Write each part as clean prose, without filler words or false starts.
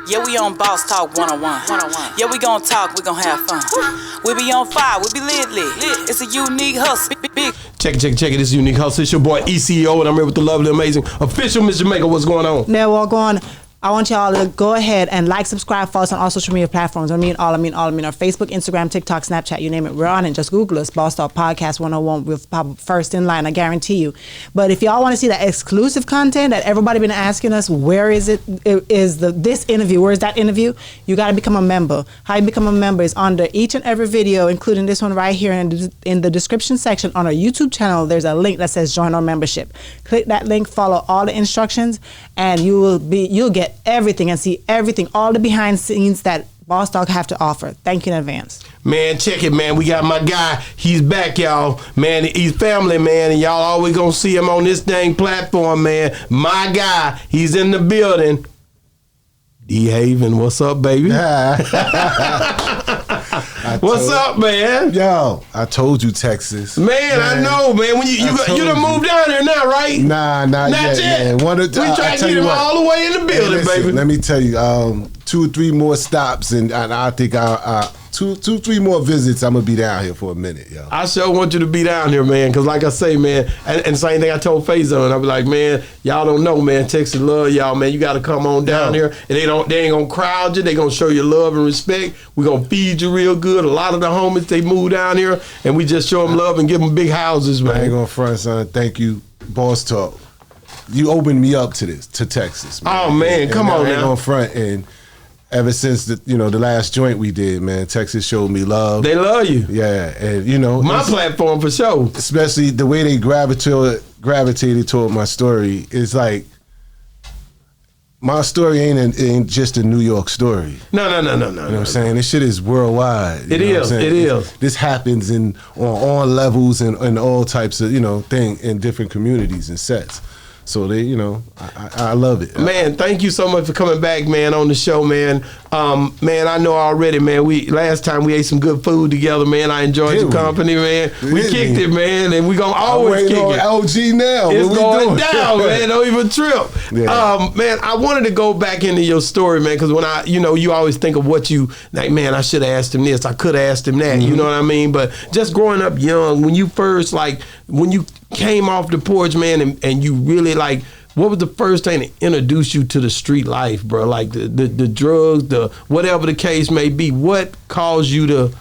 Yeah, we on Boss Talk 101. Yeah, we gon' talk, we gon' have fun. We be on fire, we be lit. It's a unique hustle. Big. Check it. This is Unique Hustle. It's your boy ECO, and I'm here with the lovely, amazing official Miss Jamaica. What's going on? Now, walk on. I want y'all to go ahead and like, subscribe, follow us on all social media platforms. I mean our Facebook, Instagram, TikTok, Snapchat, you name it. We're on it. Just Google us, Boss Talk Podcast 101. We'll pop up first in line, I guarantee you. But if y'all want to see that exclusive content that everybody been asking us, where is it? This interview? Where is that interview? You got to become a member. How you become a member is under each and every video, including this one right here in the description section on our YouTube channel. There's a link that says join our membership. Click that link, follow all the instructions, and you'll get everything and see everything, all the behind scenes that Boss Talk have to offer. Thank you in advance. Man, check it, man. We got my guy. He's back, y'all. Man, he's family, man, and y'all always gonna see him on this dang platform, man. My guy, he's in the building. DeHaven, what's up, baby? What's up, man? Yo, I told you Texas. Man, I know, man. When you done moved down there now, right? Nah, not yet. Man. We try to get him all the way in the building, baby. Let me tell you, 2 or 3 more stops, and I think two, 3 more visits, I'm gonna be down here for a minute, yo. I sure want you to be down here, man, because like I say, man, and same thing I told Faison, I be like, man, y'all don't know, man, Texas love y'all, man. You got to come on down here, and they ain't gonna crowd you. They gonna show you love and respect. We gonna feed you real good. A lot of the homies, they move down here, and we just show them love and give them big houses, man. I ain't gonna front, son. Thank you, Boss Talk. You opened me up to Texas, man. Oh man, and come on now. I ain't gonna front, and ever since the last joint we did, man, Texas showed me love. They love you. Yeah, and my platform for sure. Especially the way they gravitated toward my story. It's like my story ain't just a New York story. No. You know what I'm saying? This shit is worldwide. It is. This happens on all levels and all types of thing in different communities and sets. So they, I love it. Man, thank you so much for coming back, man, on the show, man. Man, I know already, man. Last time we ate some good food together, man. I enjoyed your company, man. We kicked it, man, and we gonna always kick it. LG now. It's going down, man. Don't even trip. Yeah. Man, I wanted to go back into your story, man, because when you always think of what you like, man. I should have asked him this. I could have asked him that. Mm-hmm. You know what I mean? But just growing up young, when you came off the porch, man, and you really what was the first thing to introduce you to the street life, bro? Like the drugs, the whatever the case may be. What caused you to,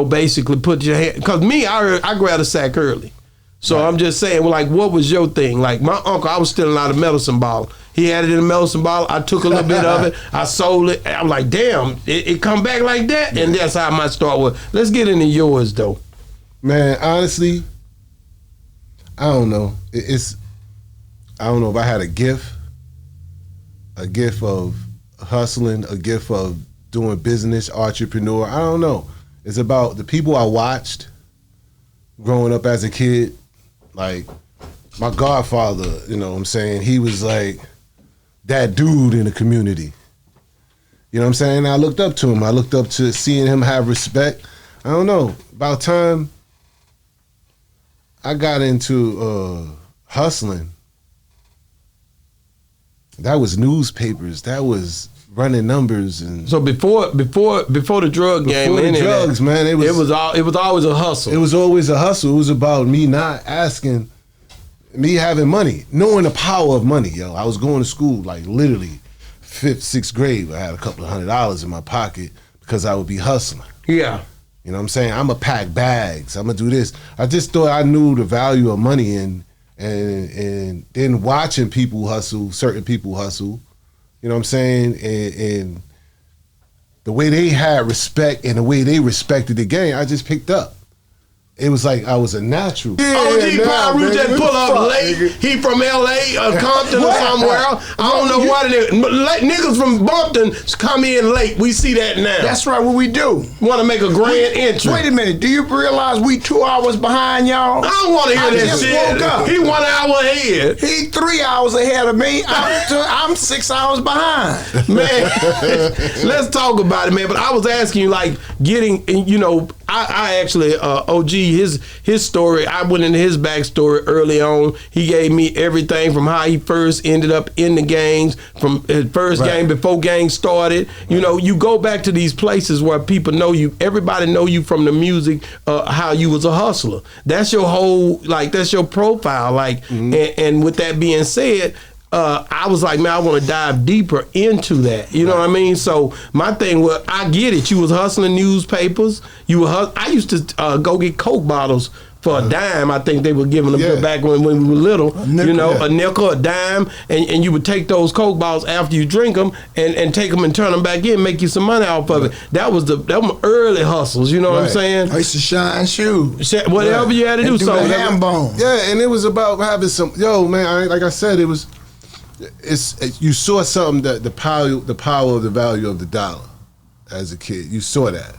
basically put your hand? Because me, I grabbed a sack early. So right. I'm just saying, what was your thing? Like my uncle, I was stealing out of medicine bottle. He had it in a medicine bottle. I took a little bit of it. I sold it. I'm like, damn, it come back like that? Yeah. And that's how I might start with. Let's get into yours, though. Man, honestly, I don't know. I don't know if I had a gift of hustling, a gift of doing business, entrepreneur. I don't know. It's about the people I watched growing up as a kid. Like my godfather, you know what I'm saying? He was like that dude in the community. You know what I'm saying? I looked up to him. I looked up to seeing him have respect. I don't know. About time I got into hustling, that was newspapers. That was running numbers, and so before the drug game, before the drugs, man, it was always a hustle. It was always a hustle. It was about me not asking, me having money, knowing the power of money. Yo, I was going to school like literally 5th, 6th grade. I had a couple of $100 in my pocket because I would be hustling. Yeah. You know what I'm saying? I'm gonna pack bags. I'm gonna do this. I just thought I knew the value of money, and then watching people hustle, certain people hustle, you know what I'm saying? And the way they had respect and the way they respected the game, I just picked up. It was like I was a natural. OG Power just pull up late. He from LA, Compton or somewhere. I don't know why niggas from Bumpton come in late. We see that now. That's right, what we do. Want to make a grand entry. Wait a minute, do you realize we 2 hours behind y'all? I don't want to hear that shit. Woke up. He 1 hour ahead. He 3 hours ahead of me. I'm 6 hours behind. Man, let's talk about it, man. But I was asking you, getting, I actually, OG, his story, I went into his backstory early on. He gave me everything from how he first ended up in the gangs, from his first gang before gangs started. You know, you go back to these places where people know you, everybody know you from the music, how you was a hustler. That's your whole, like, that's your profile. Like, and with that being said, I was like, man, I want to dive deeper into that. You know what I mean? So my thing was, I get it. You was hustling newspapers. I used to go get Coke bottles for a dime. I think they were giving them back when we were little. A nickel, a dime, and you would take those Coke bottles after you drink them and take them and turn them back in, make you some money off of it. That was them early hustles. You know what I'm saying? I used to shine shoes. Whatever you had to do. And do the ham bone. Yeah, and it was about having some. Yo, man, like I said, you saw something that the power of the value of the dollar as a kid. You saw that.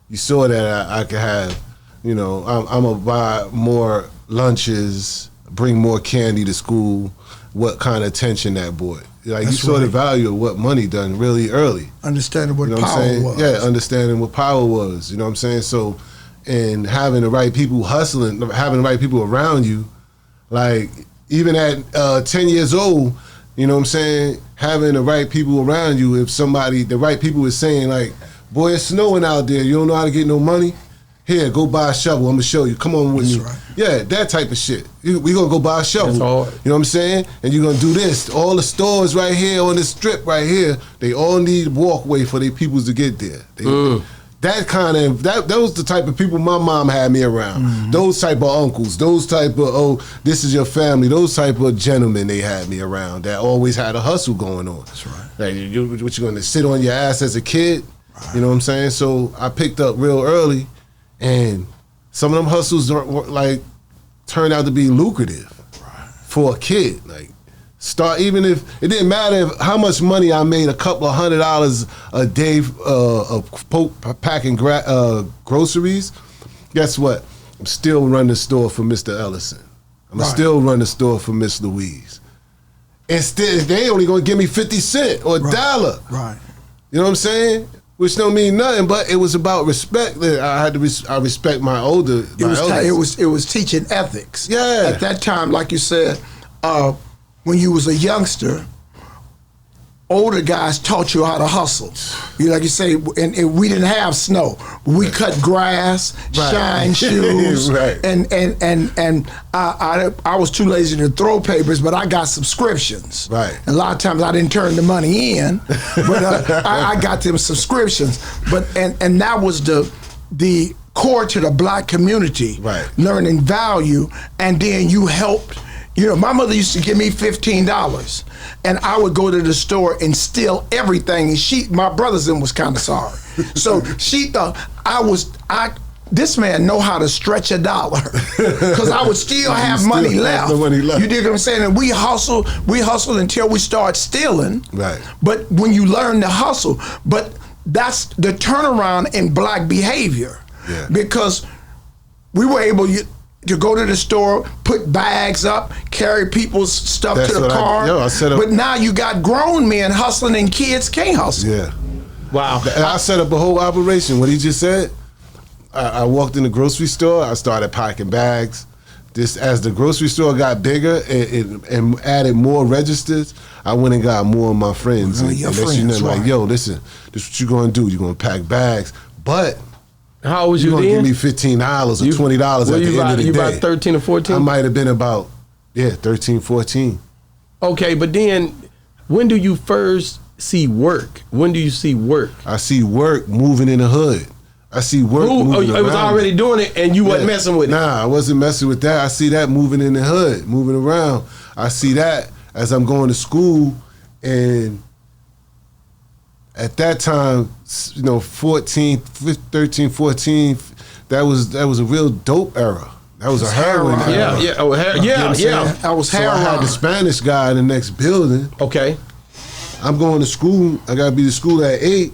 You saw that I could have, you know, I'm gonna buy more lunches, bring more candy to school. What kind of attention that brought? Like, you saw the value of what money done really early. Understanding what power was. Yeah, understanding what power was. You know what I'm saying? So, and having the right people hustling, having the right people around you, like even at 10 years old. You know what I'm saying? Having the right people around you. If the right people is saying like, boy, it's snowing out there. You don't know how to get no money? Here, go buy a shovel. I'm going to show you. Come on with me. Right. Yeah, that type of shit. We going to go buy a shovel. That's hard. You know what I'm saying? And you're going to do this. All the stores right here on this strip right here, they all need walkway for their peoples to get there. That was the type of people my mom had me around. Mm-hmm. Those type of uncles, those type of, this is your family, those type of gentlemen they had me around that always had a hustle going on. That's right. Like, what you going to sit on your ass as a kid? Right. You know what I'm saying? So I picked up real early, and some of them hustles like turned out to be lucrative for a kid. Like, even if it didn't matter how much money I made, a couple of $100 a day of packing groceries. Guess what? I'm still running the store for Mr. Ellison. I'm still running the store for Miss Louise. Instead, they only gonna give me 50 cents or a dollar. Right. You know what I'm saying? Which don't mean nothing, but it was about respect. I respect my older. It was teaching ethics. Yeah. At that time, like you said. When you was a youngster, older guys taught you how to hustle. You like you say, and we didn't have snow. We cut grass, shine shoes, and I was too lazy to throw papers, but I got subscriptions. Right. And a lot of times I didn't turn the money in, but I got them subscriptions. But and that was the core to the black community. Right. Learning value, and then you helped. You know, my mother used to give me $15, and I would go to the store and steal everything. And my brothers and was kind of sorry. So she thought this man know how to stretch a dollar, because I would still have money left. You dig what I'm saying? And we hustled until we start stealing. Right. But when you learn to hustle, but that's the turnaround in black behavior, because we were able to go to the store, put bags up, carry people's stuff to the car. But now you got grown men hustling and kids can't hustle. Yeah. Wow. I set up a whole operation. What he just said, I walked in the grocery store, I started packing bags. As the grocery store got bigger and added more registers, I went and got more of my friends. Like, yo, listen, this is what you're going to do. You're going to pack bags. But how old was you then? You're going to give me $15 or $20 at the end of the day. You about 13 or 14? I might have been about, 13, 14. Okay, but then when do you first see work? When do you see work? I see work moving in the hood. I see work moving around. It was already doing it and you wasn't messing with it? Nah, I wasn't messing with that. I see that moving in the hood, moving around. I see that as I'm going to school, and at that time, 13, 14, that was a real dope era. That was a heroin era. I was heroin. I had the Spanish guy in the next building. Okay. I'm going to school. I got to be to school at 8.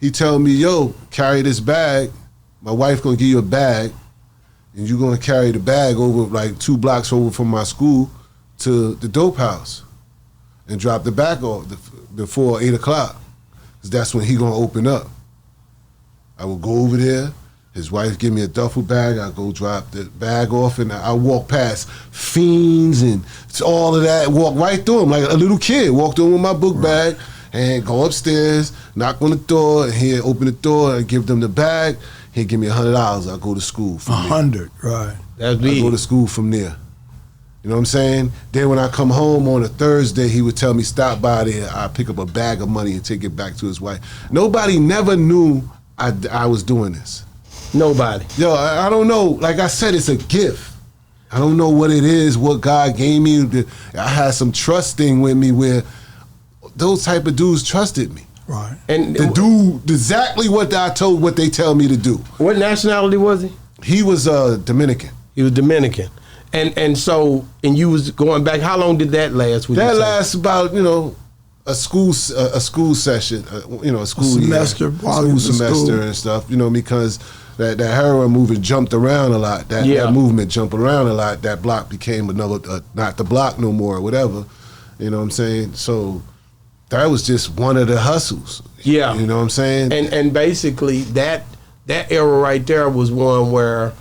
He told me, yo, carry this bag. My wife going to give you a bag, and you're going to carry the bag over like 2 blocks over from my school to the dope house and drop the bag off before 8 o'clock. Because that's when he going to open up. I would go over there, His wife give me a duffel bag. I go drop the bag off, and I walk past fiends and all of that. Walk right through them like a little kid. Walk through them with my book bag and go upstairs, knock on the door, and he'll open the door and give them the bag. He'll give me $100. I go to school from there. 100, right. That's big. I go to school from there. You know what I'm saying? Then when I come home on a Thursday, he would tell me, stop by there. I pick up a bag of money and take it back to his wife. Nobody never knew I was doing this. Nobody. Yo, I don't know. Like I said, it's a gift. I don't know what it is, what God gave me. I had some trust thing with me where those type of dudes trusted me. Right. And to do exactly what they tell me to do. What nationality was he? He was Dominican. He was Dominican. And so you was going back. How long did that last? That lasts about, a school session, a school semester, year, school semester and stuff, because that heroin movement jumped around a lot. That movement jumped around a lot. That block became another, not the block no more or whatever. You know what I'm saying? So that was just one of the hustles. Yeah. You know what I'm saying? And basically that era right there was one where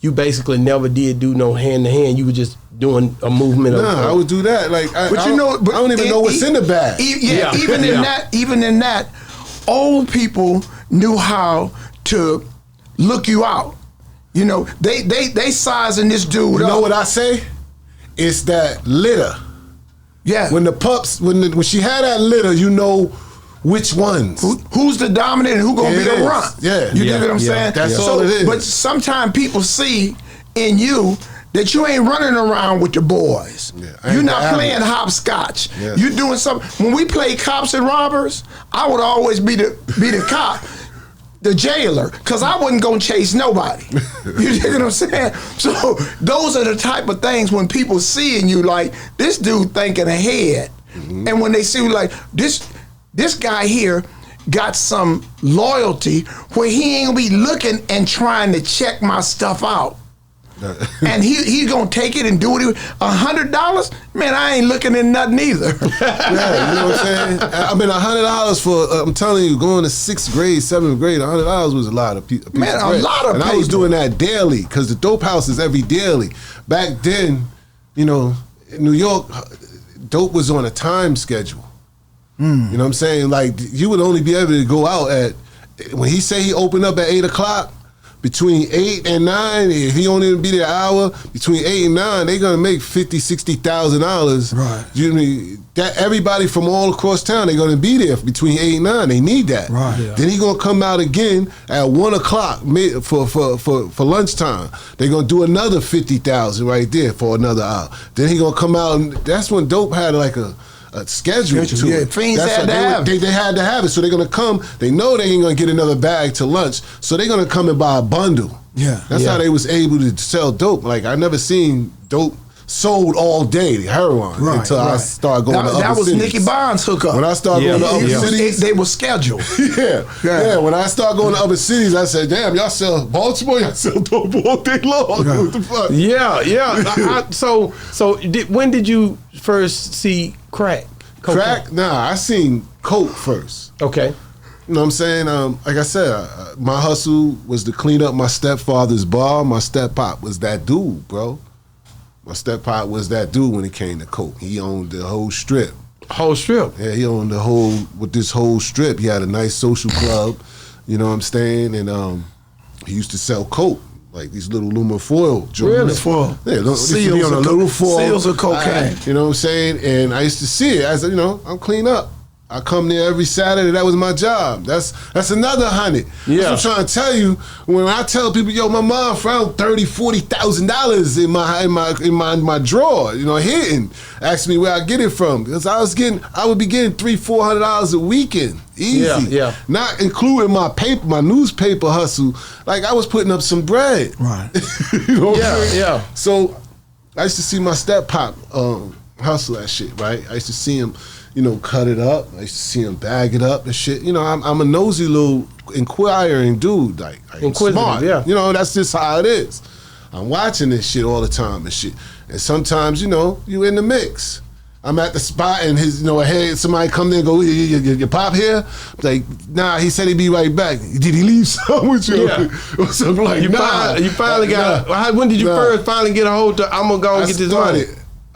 you basically never did do no hand to hand. You were just doing a movement. I would do that. Like, I don't even know what's in the bag. Even in that, old people knew how to look you out. They sizing this dude up. You know what I say? It's that litter. Yeah. When the pups, when she had that litter, you know which ones. Who's the dominant and who gonna be the runt. Yeah. You dig what I'm saying? That's all it is. But sometimes people see in you that you ain't running around with your boys. Yeah, you're not playing hopscotch. Yeah. You're doing something. When we play cops and robbers, I would always be the cop, the jailer, because I wasn't gonna chase nobody. You dig what I'm saying? So those are the type of things when people see in you, like, this dude thinking ahead. Mm-hmm. And when they see like this guy here got some loyalty where he ain't gonna be looking and trying to check my stuff out. And he's gonna take it and do what $100? Man, I ain't looking at nothing either. Yeah, you know what I'm saying? I mean, $100 for, I'm telling you, going to 6th grade, 7th grade, $100 was a lot of people. Man, a lot of and people. I was doing that daily, because the dope house is every daily. Back then, in New York, dope was on a time schedule. You know what I'm saying? Like, you would only be able to go out when he say he opened up at 8 o'clock, between 8 and 9, if he only be there an hour, between 8 and 9, they're gonna make $50,000-$60,000. Right. You know what I mean? That everybody from all across town, they're gonna be there between 8 and 9. They need that. Right. Yeah. Then he gonna come out again at 1 o'clock for lunchtime. They're gonna do another $50,000 right there for another hour. Then he gonna come out, and that's when dope had like a schedule to it. Fiends had to have it. They had to have it. So they're gonna come. They know they ain't gonna get another bag to lunch. So they're gonna come and buy a bundle. Yeah, that's how they was able to sell dope. Like, I never seen dope sold all day, heroin, until I started going to other cities. That was Nicky Bond's hookup. When I started going to other cities, they were scheduled. Yeah. When I started going to other cities, I said, "Damn, y'all sell Baltimore, y'all sell dope all day long." Yeah. What the fuck? Yeah. So when did you first see crack? Crack? Nah, I seen coke first. Okay. You know what I'm saying? Like I said, my hustle was to clean up my stepfather's bar. My step-pop was that dude, bro. My step-pop was that dude when it came to coke. He owned the whole strip. Whole strip? Yeah, he owned this whole strip. He had a nice social club, you know what I'm saying? And he used to sell coke. Like these little aluminum foil joints. Really? Foil. Yeah, seals on a little foil. Seals of cocaine. You know what I'm saying? And I used to see it. I said, I'm clean up. I come there every Saturday. That was my job. That's another $100. Yeah. That's what I'm trying to tell you. When I tell people, yo, my mom found $30,000-$40,000 in my drawer, hidden. Asked me where I get it from, because I would be getting $300-$400 a weekend, easy. Yeah. Not including my newspaper hustle. Like, I was putting up some bread. Right. You know what I'm saying? Yeah. So I used to see my step-pop hustle that shit, right? I used to see him, cut it up. I used to see him bag it up and shit. I'm a nosy little inquiring dude, like smart. Yeah. That's just how it is. I'm watching this shit all the time and shit. And sometimes, you in the mix. I'm at the spot and his, hey, somebody come there and go, your pop here? I'm like, nah, he said he'd be right back. Did he leave some with you? Yeah. So I'm like, You finally got. When did you first finally get a hold of? I'm gonna go and get this money.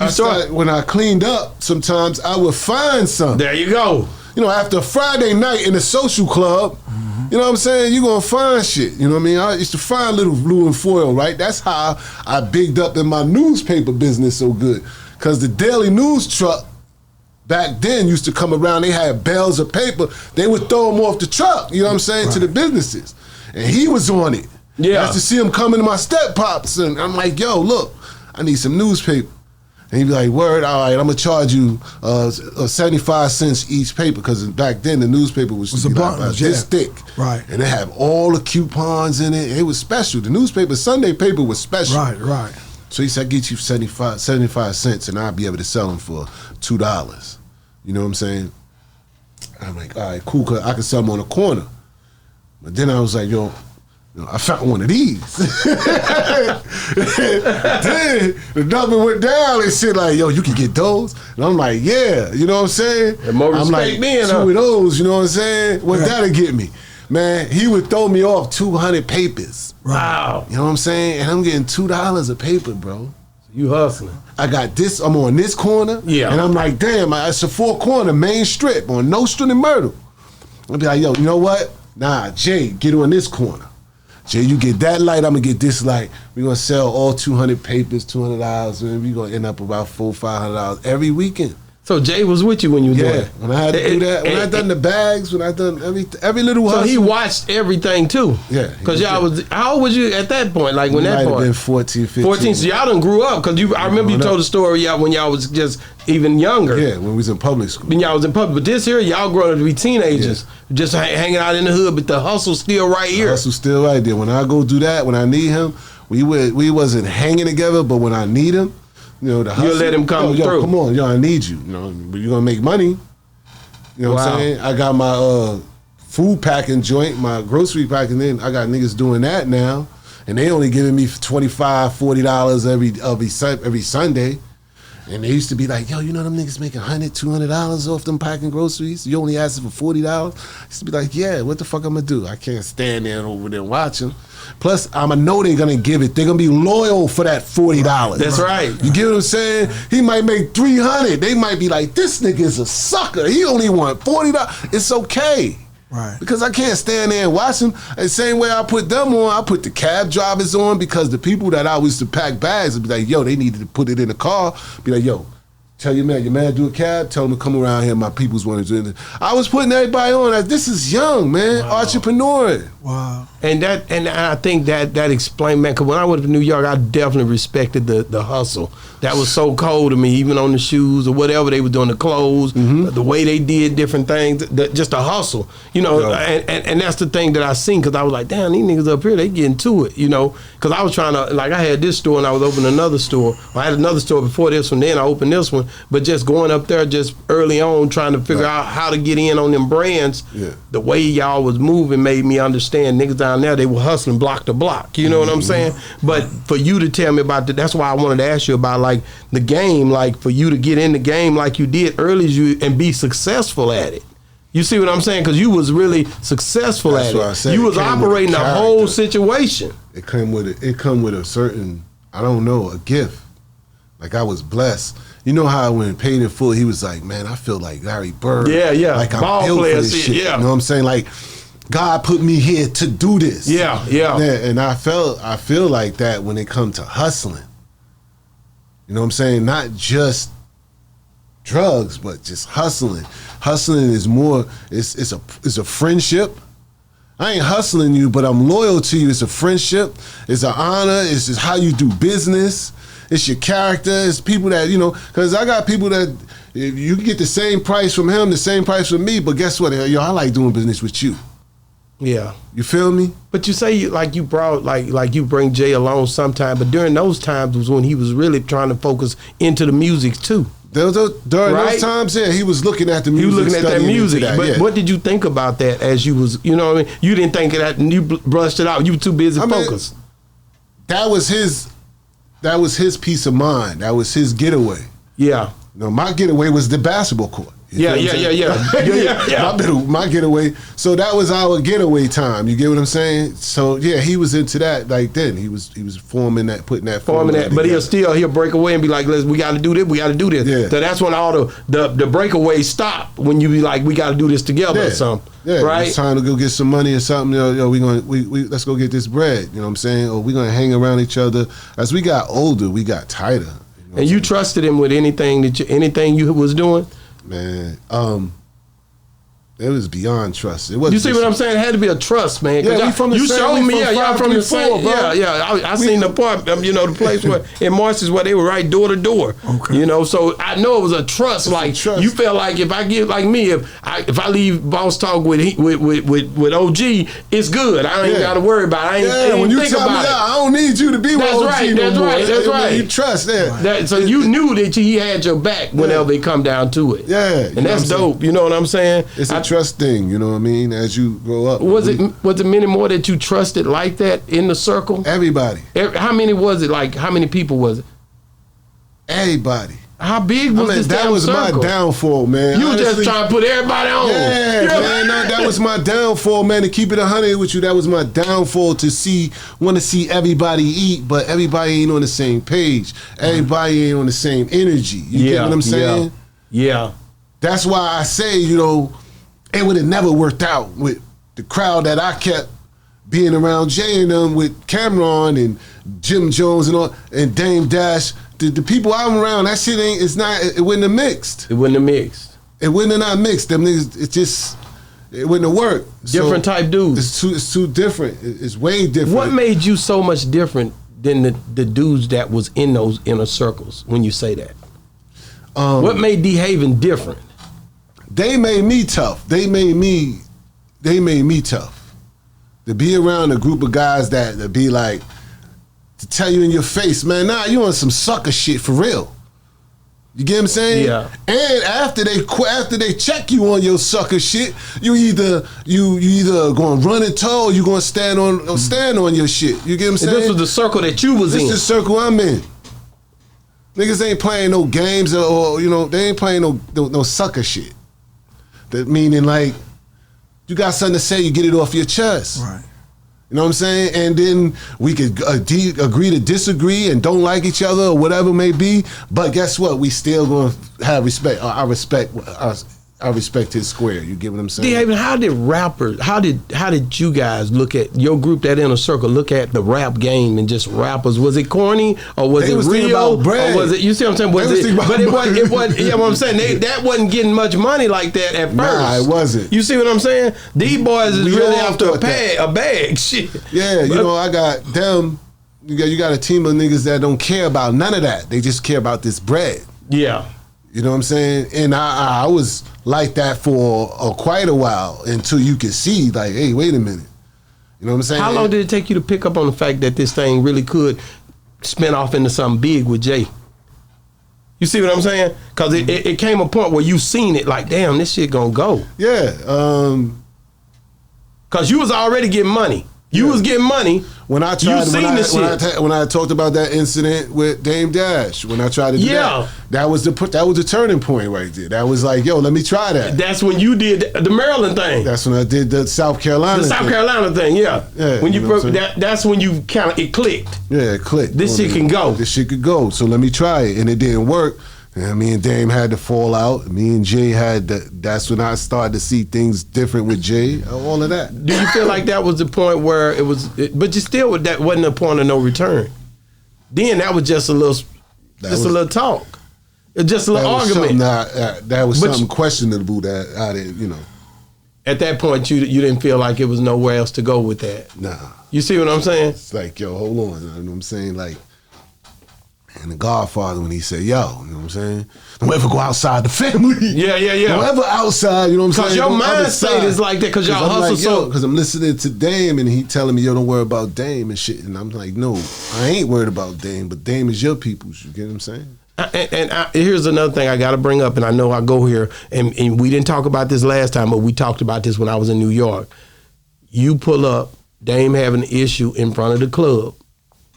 I started when I cleaned up. Sometimes I would find something. There you go. After a Friday night in a social club, you know what I'm saying? You're gonna find shit. You know what I mean? I used to find little blue and foil, right? That's how I bigged up in my newspaper business so good. Cause the daily news truck back then used to come around. They had bales of paper. They would throw them off the truck. You know what I'm saying? To the businesses, and he was on it. Yeah. I used to see him coming to my step pops, and I'm like, yo, look, I need some newspaper. And he'd be like, word, all right, I'm gonna charge you 75 cents each paper, because back then the newspaper was a like bunch, this thick, right? And they had all the coupons in it. It was special. The newspaper, Sunday paper, was special, right. So he said, I get you 75 cents, and I'll be able to sell them for $2. You know what I'm saying? I'm like, all right, cool, 'cause I can sell them on the corner. But then I was like, yo, I found one of these. Then the number went down and shit like, yo, you can get those? And I'm like, yeah, you know what I'm saying? And more I'm like, respect two of those, you know what I'm saying? What that'll get me? Man, he would throw me off 200 papers. Wow. You know what I'm saying? And I'm getting $2 a paper, bro. You hustling. I got this, I'm on this corner. Yeah. And I'm like, damn, it's a 4-corner main strip on Nostrand and Myrtle. I'll be like, yo, you know what? Nah, Jay, get on this corner. Jay, you get that light, I'm gonna get this light. We're gonna sell all 200 papers, $200, and we're gonna end up about $400, $500 every weekend. So Jay was with you when you were doing it? When I had to do that, when I done the bags, when I done every little hustle. So he watched everything too? Yeah. Because y'all was, how old was you at that point? Like when that might part? have been 14, 15. 14, so y'all done grew up, because I remember you told a story when y'all was just even younger. Yeah, when we was in public school. When y'all was in public. But this here, y'all growing up to be teenagers, just hanging out in the hood, but the hustle's still right here. The hustle's still right there. When I go do that, when I need him, we wasn't hanging together, but when I need him, the hustle. You'll let him come through. Come on, I need you. You're gonna make money. You know what I'm saying? I got my food packing joint, my grocery packing. Then I got niggas doing that now, and they only giving me $25, $40 every Sunday. And they used to be like, yo, them niggas making $100, $200 off them packing groceries. You only asking for $40. I used to be like, yeah, what the fuck I'm gonna do? I can't stand there and over there and watch them. Plus, I'ma know they're gonna give it. They're gonna be loyal for that $40. That's right. You get what I'm saying? He might make $300. They might be like, this nigga is a sucker. He only want $40. It's okay. Right. Because I can't stand there and watch them. The same way I put them on, I put the cab drivers on, because the people that I used to pack bags would be like, yo, they needed to put it in the car. Be like, yo, tell your man do a cab, tell him to come around here, my people's wanting to do it. I was putting everybody on as, this is young, man. Wow. Entrepreneur. Wow. And I think that explained, man, because when I went to New York, I definitely respected the hustle. That was so cold to me, even on the shoes or whatever they were doing, the clothes, the way they did different things, just a hustle, and that's the thing that I seen, because I was like, damn, these niggas up here, they getting to it, because I was trying to, like, I had this store and I was opening another store. I had another store before this one, then I opened this one, but just going up there just early on, trying to figure out how to get in on them brands, the way y'all was moving made me understand niggas down there, they were hustling block to block, you know what I'm saying? But for you to tell me about that, that's why I wanted to ask you about, like, the game, like, for you to get in the game like you did early and be successful at it. You see what I'm saying? Because you was really successful at it. You was operating the whole situation. It come with a certain, I don't know, a gift. Like, I was blessed. You know how when Paid in Full, he was like, man, I feel like Larry Bird. Yeah. Like, I'm ball built player for this shit. Yeah. You know what I'm saying? Like, God put me here to do this. Yeah. And I feel like that when it comes to hustling. You know what I'm saying? Not just drugs, but just hustling. Hustling is more, it's a friendship. I ain't hustling you, but I'm loyal to you. It's a friendship. It's an honor. It's just how you do business. It's your character. It's people that, because I got people that, you can get the same price from him, the same price from me, but guess what? Yo, I like doing business with you. Yeah. You feel me? But you say you brought like you bring Jay along sometime, but during those times was when he was really trying to focus into the music too. During those times, yeah, he was looking at the music. He was looking at that music. But yeah. What did you think about that as you was, you know what I mean? You didn't think of that and you brushed it out. You were too busy focused. That was his peace of mind. That was his getaway. Yeah. No, my getaway was the basketball court. Yeah. My getaway. So that was our getaway time. You get what I'm saying? So yeah, he was into that. Like then he was forming that, putting that, forming that. But he'll break away and be like, we got to do this. We got to do this. Yeah. So that's when all the breakaways stop. When you be like, we got to do this together or something. Yeah. Right. It's time to go get some money or something. We let's go get this bread. You know what I'm saying? Or we gonna hang around each other. As we got older, we got tighter. And you trusted him with anything you was doing? Man, it was beyond trust. It wasn't. You see what I'm saying? It had to be a trust, man. Yeah, you showed me. Y'all from the same. Yeah. I seen the part. The place where in Marcy's where they were right door to door. Okay. So I know it was a trust. You felt like if I give if I leave Boss Talk with OG, it's good. I ain't got to worry about it. I ain't when you tell me that, I don't need you to be with OG. That's right. You trust that. So you knew that he had your back whenever it come down to it. Yeah, and that's dope. You know what I'm saying? It's a trust thing, you know what I mean? As you grow up, was it many more that you trusted like that in the circle? Everybody. How many was it? Like how many people was it? Everybody. How big was this damn circle? That was my downfall, man. You honestly, just trying to put everybody on. Yeah, man. That was my downfall, man. To keep it 100 with you, that was my downfall. Want to see everybody eat, but everybody ain't on the same page. Everybody ain't on the same energy. You get what I'm saying? Yeah. That's why I say, it would have never worked out with the crowd that I kept being around Jay and them with Cameron and Jim Jones and all and Dame Dash. The people I'm around, that shit it wouldn't have mixed. It wouldn't have mixed. It wouldn't have not mixed. Them niggas, it wouldn't have worked. Different type dudes. It's too different. It's way different. What made you so much different than the dudes that was in those inner circles when you say that? What made DeHaven different? They made me tough. They made me tough. To be around a group of guys that be like, to tell you in your face, man, you on some sucker shit for real. You get what I'm saying? Yeah. And after they check you on your sucker shit, you either gonna run and tow or you gonna stand on your shit. You get what I'm saying? And this was the circle that you was in. This is the circle I'm in. Niggas ain't playing no games or they ain't playing no sucker shit. That meaning like you got something to say, you get it off your chest. Right. You know what I'm saying? And then we could agree to disagree and don't like each other or whatever it may be. But guess what? We still gonna have respect. I respect his square. You get what I'm saying? DeHaven, how did you guys look at your group, that inner circle, look at the rap game and just rappers? Was it corny or was it real? Or was it, you see what I'm saying? It wasn't, you know what I'm saying? That wasn't getting much money like that at first. Nah, it wasn't. You see what I'm saying? These boys is really after a bag. Shit. Yeah, I got them. You got a team of niggas that don't care about none of that. They just care about this bread. Yeah. You know what I'm saying? And I was like that for quite a while until you could see, like, hey, wait a minute. You know what I'm saying? How long did it take you to pick up on the fact that this thing really could spin off into something big with Jay? You see what I'm saying? Because it came a point where you seen it like, damn, this shit gonna go. Yeah. Because you was already getting money. You was getting money. When I tried, when I talked about that incident with Dame Dash, when I tried to do that was the turning point right there. That was like, yo, let me try that. That's when you did the Maryland thing. That's when I did the South Carolina. The South Carolina thing, yeah. When that's when you it clicked. Yeah, it clicked. This shit can go. This shit could go. So let me try it, and it didn't work. And me and Dame had to fall out. Me and Jay that's when I started to see things different with Jay. All of that. Do you feel like that was the point where but you still, that wasn't a point of no return? Then that was just a little talk. It just a little argument. That was something questionable that I didn't, At that point, you didn't feel like it was nowhere else to go with that. Nah. You see what I'm saying? It's like, yo, hold on. You know what I'm saying? Like, and the Godfather, when he said, yo, you know what I'm saying? Don't ever go outside the family. Yeah. Don't ever outside, you know what I'm saying? Because your mindset is like that, because y'all hustle because I'm listening to Dame, and he telling me, yo, don't worry about Dame and shit. And I'm like, no, I ain't worried about Dame, but Dame is your people's. You get what I'm saying? And here's another thing I got to bring up, and I know I go here, and we didn't talk about this last time, but we talked about this when I was in New York. You pull up, Dame having an issue in front of the club.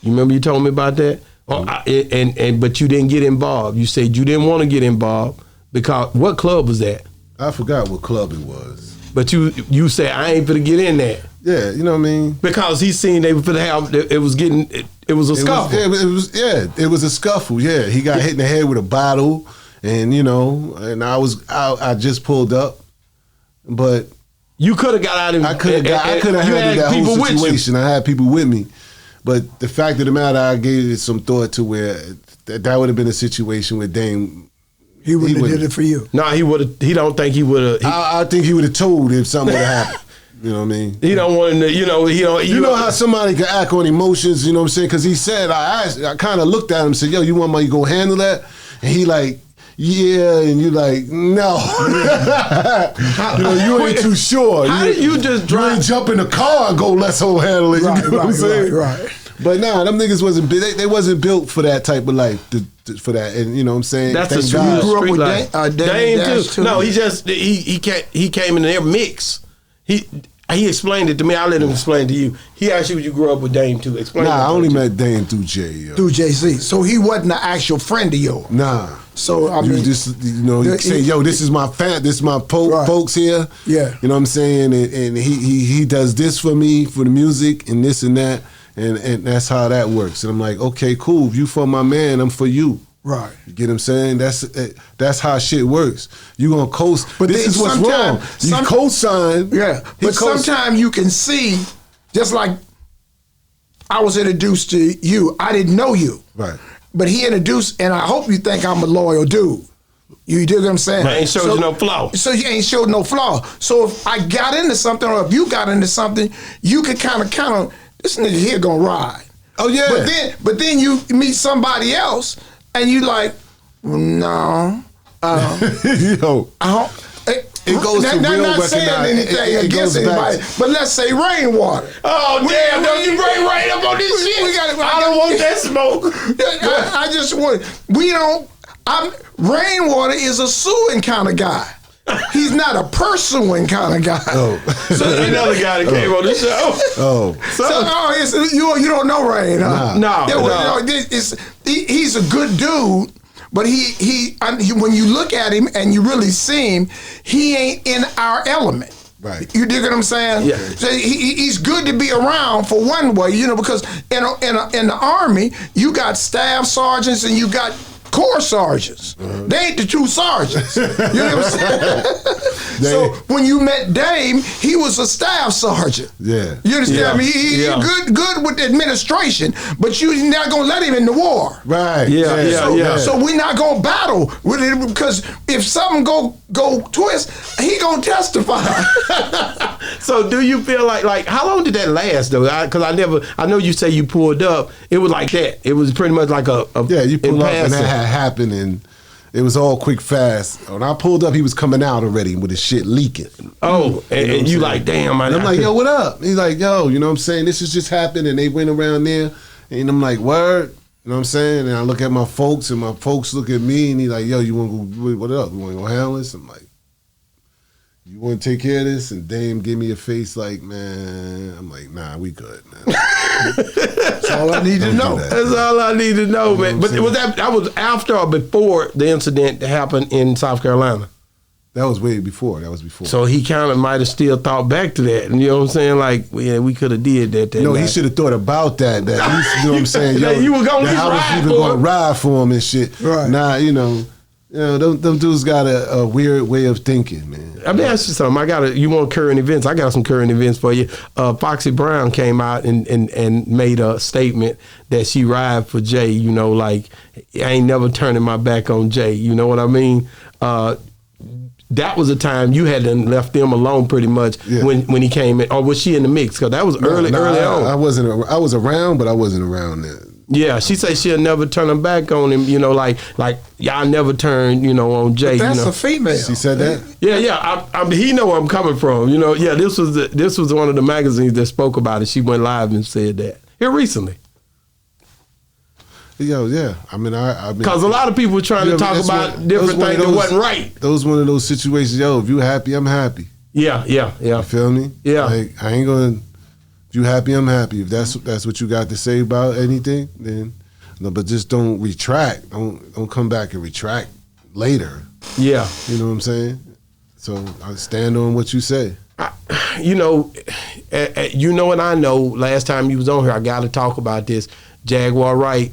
You remember you told me about that? But you didn't get involved. You said you didn't want to get involved because what club was that? I forgot what club it was. But you said I ain't finna get in there. Yeah, you know what I mean? Because he seen they were finna have it was a scuffle. It was a scuffle. Yeah, he got hit in the head with a bottle, and I just pulled up, but you could have got out of it. I could have handled that whole situation. I had people with me, but the fact of the matter, I gave it some thought to where that would have been a situation where Dame. He wouldn't have did it for you. No, he would have. He don't think he would have. I think he would have told if something would have happened. You know what I mean? He don't want to. He don't. You know how somebody can act on emotions. You know what I'm saying? Because he said, I kind of looked at him and said, "Yo, you want me to go handle that?" And he like, "Yeah," and you like, "No." You ain't too sure. How did you just drive? You ain't jump in the car and go, "Let's go handle it." You know what I'm saying? Right. But nah, them niggas wasn't. They wasn't built for that type of life. For that, and you know what I'm saying. That's Thank a God. street life. Dame too. No, he came in their mix. He explained it to me. I let him explain to you. He asked you, you grew up with Dame too. Explain. Nah, I only met Dame through Jay. Yo. Through Jay-Z. So he wasn't an actual friend of yours. Nah. So I mean, you say, "Yo, this is my this is my folks here." Yeah. You know what I'm saying? And he does this for me for the music and this and that. And that's how that works. And I'm like, okay, cool. If you for my man, I'm for you. Right. You get what I'm saying? That's how shit works. You gonna coast. But this is what's wrong. You co-sign. Yeah. But sometimes you can see, just like I was introduced to you. I didn't know you. Right. But he introduced, and I hope you think I'm a loyal dude. You dig what I'm saying? But ain't showed you no flaw. So you ain't showed no flaw. So if I got into something, or if you got into something, you could kind of. This nigga here gonna ride. Oh yeah. But then you meet somebody else and you like, no. Yo. It goes to real not saying anything against anybody, but let's say rainwater. Oh damn! Don't you bring rain up on this shit? I don't want that smoke. I just want. Rainwater is a suing kind of guy. He's not a pursuing kind of guy. Oh. So another guy that came on the show. Oh. You don't know Rain, huh? No. He's a good dude, but he when you look at him and you really see him, he ain't in our element. Right. You dig what I'm saying? Yeah. So he's good to be around for one way, because in the Army, you got staff sergeants and you got corps sergeants. They ain't the true sergeants. You know what I'm saying? So when you met Dame, he was a staff sergeant. Yeah. You understand me? He's good with the administration, but you're not gonna let him in the war. Right. So we're not gonna battle with it, because if something go twist, he gonna testify. So do you feel like how long did that last though? Because I know you say you pulled up. It was like that. It was pretty much like a you pull up and that had happened and it was all quick fast. When I pulled up, he was coming out already with his shit leaking. Oh, and you like, damn. And I'm like, yo, what up? He's like, yo, you know what I'm saying? This has just happened, and they went around there, and I'm like, word? You know what I'm saying? And I look at my folks, and my folks look at me, and he's like, yo, you want to go, what up? You want to go handle this? I'm like, you want to take care of this? And Dame give me a face like, man. I'm like, nah, we good, man. That's all I need to know. That's all I need to know, man. But was that was after or before the incident that happened in South Carolina? That was way before. That was before. So he kind of might have still thought back to that. And you know what I'm saying? Like, yeah, we could have did that. No, night. he should have thought about that. That at least, you know what I'm saying? Yo, you were going to I was even going to ride for him and shit. Right. Nah, them dudes got a weird way of thinking, man. Let me ask you something. You want current events? I got some current events for you. Foxy Brown came out and made a statement that she ride for Jay. You know, like, I ain't never turning my back on Jay. You know what I mean? That was a time you had left them alone pretty much when he came in. Or was she in the mix? Because that was early on. I was around, but I wasn't around then. Yeah, she said she'll never turn her back on him. You know, like y'all never turn, on Jay. But that's a female. She said that. Yeah. I he know where I'm coming from. You know, this was one of the magazines that spoke about it. She went live and said that here recently. Yeah. I mean, because a lot of people were trying to talk about different things that wasn't right. Those one of those situations. Yo, if you happy, I'm happy. Yeah. You feel me? Yeah. Like, I ain't gonna. If you happy, I'm happy. If that's what you got to say about anything, then No, but just don't retract. Don't come back and retract later. Yeah. You know what I'm saying? So I stand on what you say. You know, and I know last time you was on here, I got to talk about this. Jaguar Wright,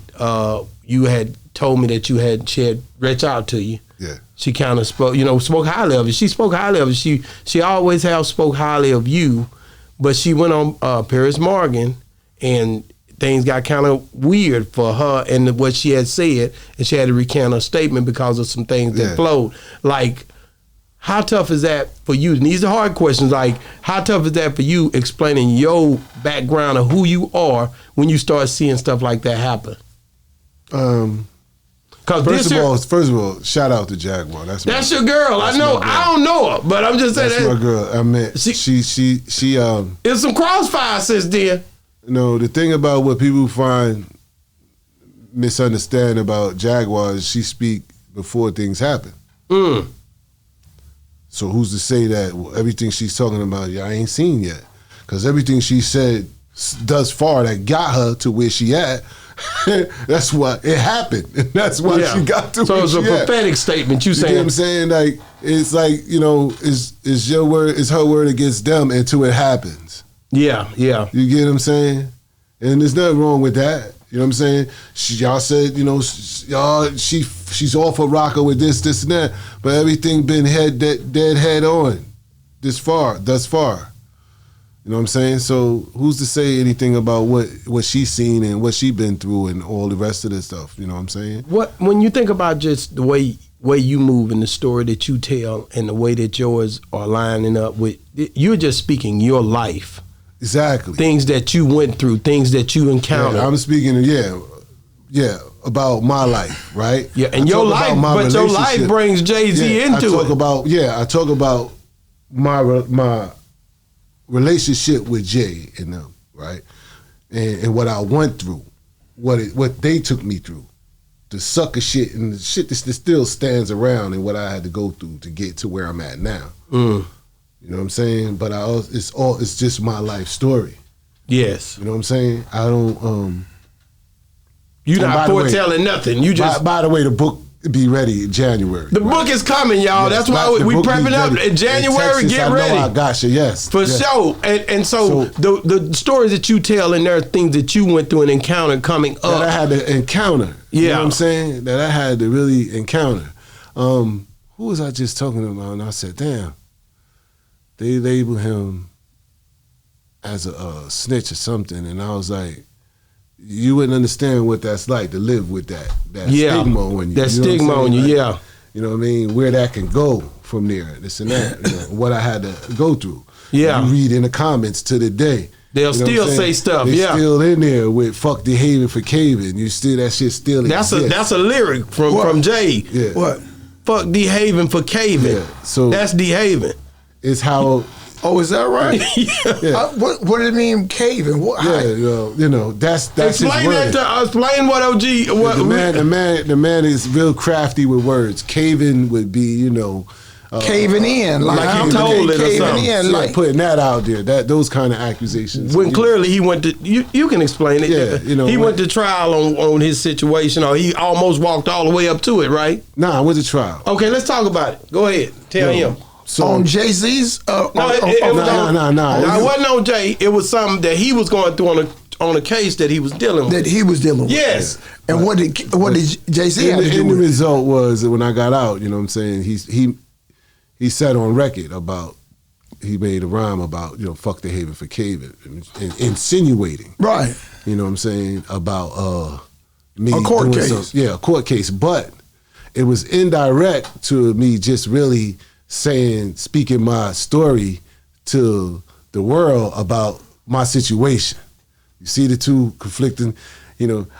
you had told me that she had reached out to you. Yeah. She kind of spoke highly of you. She spoke highly of you. She always have spoke highly of you, but she went on Paris Morgan, and things got kind of weird for her and what she had said, and she had to recant her statement because of some things that flowed. Like, how tough is that for you? And these are hard questions. Like, how tough is that for you explaining your background of who you are when you start seeing stuff like that happen? First of all, shout out to Jaguar. That's your girl. I know. I don't know her, but I'm just saying that's my girl. I mean, she it's some crossfire since then. You know, the thing about what people misunderstand about Jaguar is she speak before things happen. So who's to say that everything she's talking about, I ain't seen yet? Because everything she said thus far that got her to where she at, that's what it happened. And that's why she got to where she at. So it's a prophetic statement. You saying? You know what I'm saying? Like, it's like, is your word, is her word against them until it happens. Yeah. You get what I'm saying? And there's nothing wrong with that. You know what I'm saying? Y'all said, she's off a rocker with this, and that, but everything been dead head on thus far. You know what I'm saying? So who's to say anything about what she's seen and what she been through and all the rest of this stuff? You know what I'm saying? When you think about just the way you move and the story that you tell and the way that yours are lining up with, you're just speaking your life. Exactly. Things that you went through, things that you encountered. Yeah, I'm speaking, about my life, right? Yeah, and your life, but your life brings Jay-Z into it. I talk about my relationship with Jay and them, right? And what I went through, what they took me through, the sucker shit and the shit that still stands around and what I had to go through to get to where I'm at now. You know what I'm saying? But it's just my life story. Yes. You know what I'm saying? I don't you're not foretelling nothing. You just by the way, the book be ready in January. The book is coming, y'all. Yes, that's why we prepping up in January. Texas, get ready. I got you. Yes, for sure. And so the stories that you tell, and there are things that you went through and encountered coming up that I had to encounter. You know what I'm saying? That I had to really encounter. Who was I just talking about? And I said, damn, they labeled him as a snitch or something, and I was like, you wouldn't understand what that's like to live with that stigma on you. That stigma on you, like, you know what I mean? Where that can go from there, this and that. What I had to go through. Yeah. You read in the comments to the day. They'll still say stuff. They're still in there with "fuck DeHaven for caving." You still that shit still exists. That's a lyric from Jay. Yeah. What? Fuck DeHaven for caving. Yeah. So that's DeHaven. It's how. Oh, is that right? Yeah. What did it mean, caving? That's explain his that. Explain what OG. The man is real crafty with words. Caving would be, caving in, like I'm told it or something. Like putting that out there. Those kind of accusations. When clearly he went to you can explain it. Yeah, he went to trial on his situation, or he almost walked all the way up to it, right? Nah, I went to trial. Okay, let's talk about it. Go ahead, tell him. So on Jay-Z's? It wasn't on Jay. It was something that he was going through on a case that he was dealing with. That he was dealing with. Yes. Yeah. And what did Jay-Z have to do with it? The result was that when I got out, you know what I'm saying, he said on record about, he made a rhyme about, fuck DeHaven for caving, and insinuating. Right. You know what I'm saying, about me. A court case. A court case. But it was indirect to me just really speaking my story to the world about my situation. You see the two conflicting,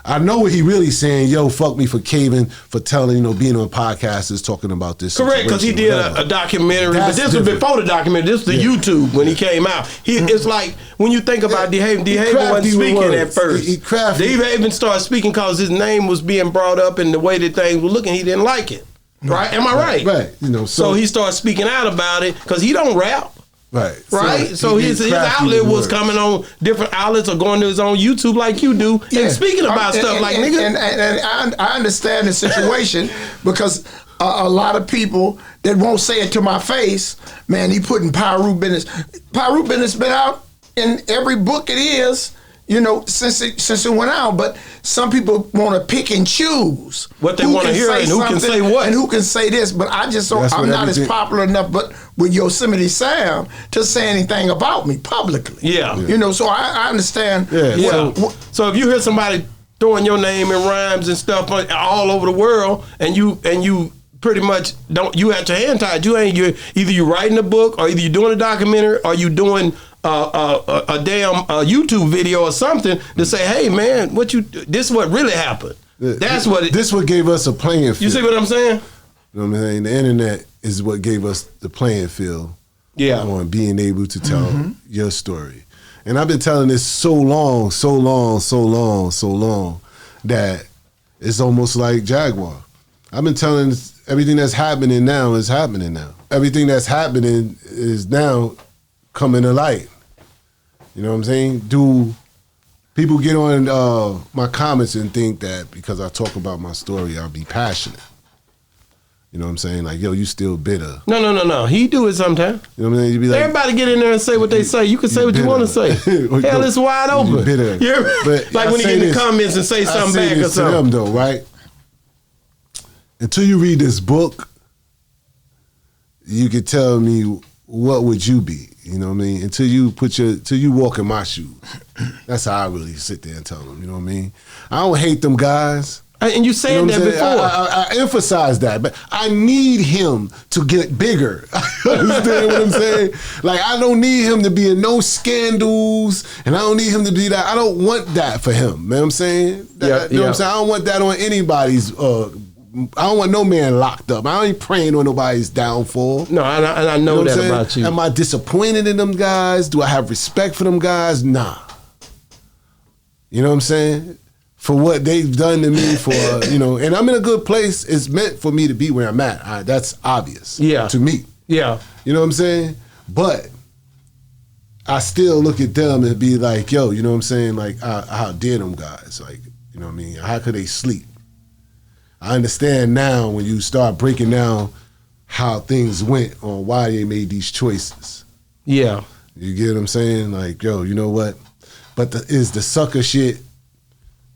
I know what he really saying, fuck me for caving, for telling, being on podcasts, talking about this. Correct, because he did a documentary, but this was before the documentary, this was the YouTube when he came out. It's like, when you think about DeHaven wasn't speaking at first. DeHaven started speaking because his name was being brought up and the way that things were looking, he didn't like it. Right? Am I right? Right. So he started speaking out about it because he don't rap. Right. So his outlet was coming on different outlets or going to his own YouTube like you do and speaking about stuff like nigga. And I understand the situation because a lot of people that won't say it to my face, man, he putting Pyru Business. Pyru Business been out in every book it is, you know, since it went out. But some people want to pick and choose what they want to hear and who can say what and who can say this. But I just I'm not as popular enough, but with Yosemite Sam to say anything about me publicly. Yeah. You know, so I understand. Yeah. So if you hear somebody throwing your name in rhymes and stuff all over the world, and you pretty much you have your hand tied. Either you writing a book, or either you doing a documentary, or you doing a damn YouTube video or something to say, hey man, this is what really happened. This what gave us a playing field. You see what I'm saying? You know what I'm saying? The internet is what gave us the playing field. Yeah. On being able to tell your story. And I've been telling this so long that it's almost like Jaguar. I've been telling everything that's happening now is happening now. Everything that's happening is now coming to light. You know what I'm saying? Do people get on my comments and think that because I talk about my story, I'll be passionate? You know what I'm saying? Like, yo, you still bitter. No. He do it sometimes. You know what I'm saying? You be like, everybody get in there and say what they say. You can say what you want to say. Hell, it's wide open. Bitter. But like when you get in the comments and say something back or something. To them though, right? Until you read this book, you could tell me what would you be. You know what I mean? Until you walk in my shoes. That's how I really sit there and tell them. You know what I mean? I don't hate them guys. And you said that before. I emphasize that, but I need him to get bigger. Understand what I'm saying? Like, I don't need him to be in no scandals, and I don't need him to be that. I don't want that for him. You know what I'm saying? You know what I'm saying? I don't want that on anybody's. I don't want no man locked up. I ain't praying on nobody's downfall. No, and I know that about you. Am I disappointed in them guys? Do I have respect for them guys? Nah. You know what I'm saying? For what they've done to me, and I'm in a good place. It's meant for me to be where I'm at. That's obvious to me. Yeah. You know what I'm saying? But I still look at them and be like, yo, you know what I'm saying? Like, how dare them guys? Like, you know what I mean? How could they sleep? I understand now when you start breaking down how things went on why they made these choices. Yeah. You get what I'm saying? Like, yo, you know what? But is the sucker shit.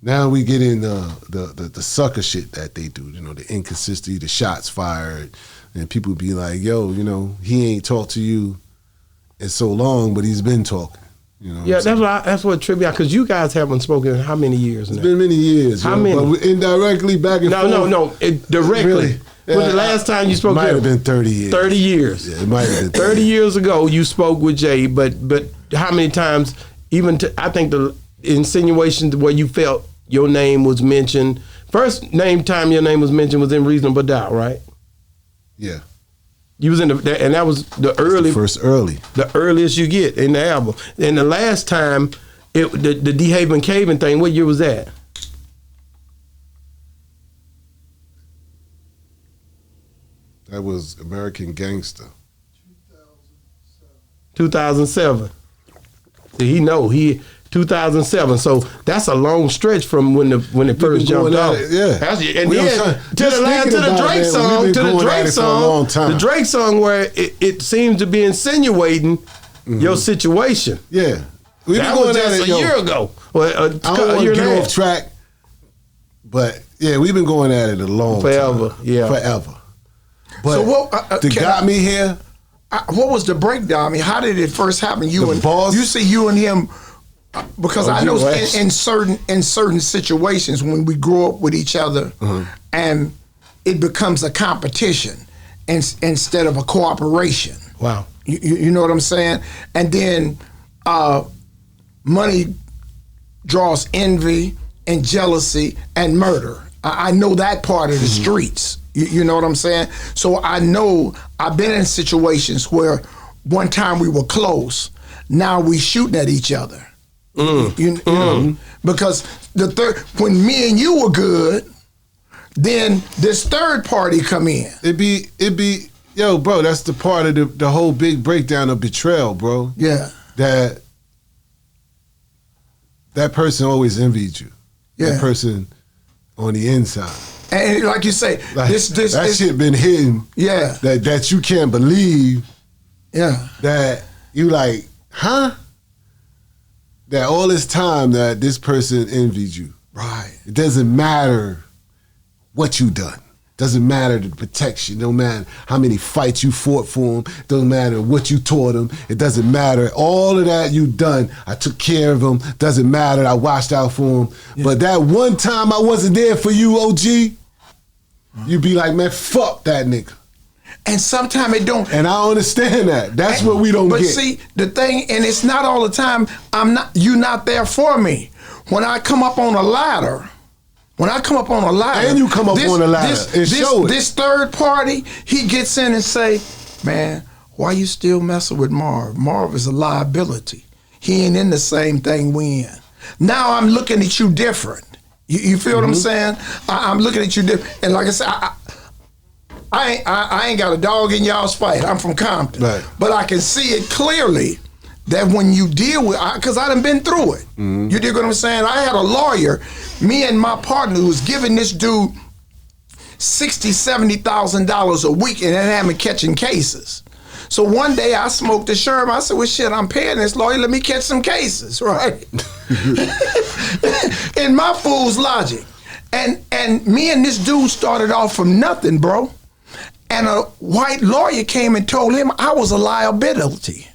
Now we get in the sucker shit that they do, you know, the inconsistency, the shots fired, and people be like, yo, you know, he ain't talked to you in so long, but he's been talking. You know that's what tripped me out, because you guys haven't spoken in how many years now? It's been many years. How many? But indirectly back and forth. No, directly. Really? When the last time you spoke? It might have been 30 years. 30 years. Yeah, it might have been 30 years ago you spoke with Jay, but how many times, I think the insinuations where you felt your name was mentioned, first time your name was mentioned was in Reasonable Doubt, right? Yeah. You was in and that was the earliest you get in the album. And the last time, the DeHaven Caving thing, what year was that? That was American Gangster. 2007. See, 2007. So that's a long stretch from when it first jumped out. Yeah. And then to the Drake song where it seems to be insinuating your situation. Yeah. That was just a year ago. I don't want to get off track, but yeah, we've been going at it a long time. Forever. But so what got me here. What was the breakdown? I mean, how did it first happen? You see you and him. Because I know in certain situations when we grow up with each other, and it becomes a competition instead of a cooperation. Wow, you know what I'm saying? And then money draws envy and jealousy and murder. I know that part of the streets. You know what I'm saying? So I know I've been in situations where one time we were close, now we shooting at each other. You know, because when me and you were good, then this third party come in. It be Yo, bro, that's the part of the whole big breakdown of betrayal, bro. Yeah. That person always envied you. Yeah. That person on the inside. And like you say, Like, this shit been hidden. Yeah. That you can't believe. Yeah. That you like, huh? That all this time that this person envied you. Right. It doesn't matter what you done. Doesn't matter the protection. No matter how many fights you fought for them. Doesn't matter what you taught them. It doesn't matter. All of that you done. I took care of them. Doesn't matter. I watched out for them. Yeah. But that one time I wasn't there for you, OG, you be like, man, fuck that nigga. And sometimes it don't. And I understand that. That's what we don't get. But see, the thing, and it's not all the time, you not there for me. When I come up on a ladder, and you come up on a ladder and show it. This third party, he gets in and say, man, why you still messing with Marv? Marv is a liability. He ain't in the same thing we in. Now I'm looking at you different. You feel what I'm saying? I'm looking at you different. And like I said, I ain't got a dog in y'all's fight. I'm from Compton. Right. But I can see it clearly that when you deal with, because I done been through it. You dig what I'm saying? I had a lawyer, me and my partner, who was giving this dude $60,000, $70,000 a week and then having catching cases. So one day I smoked a sherm. I said, well, shit, I'm paying this lawyer. Let me catch some cases, right? In my fool's logic. And me and this dude started off from nothing, bro. And a white lawyer came and told him I was a liability.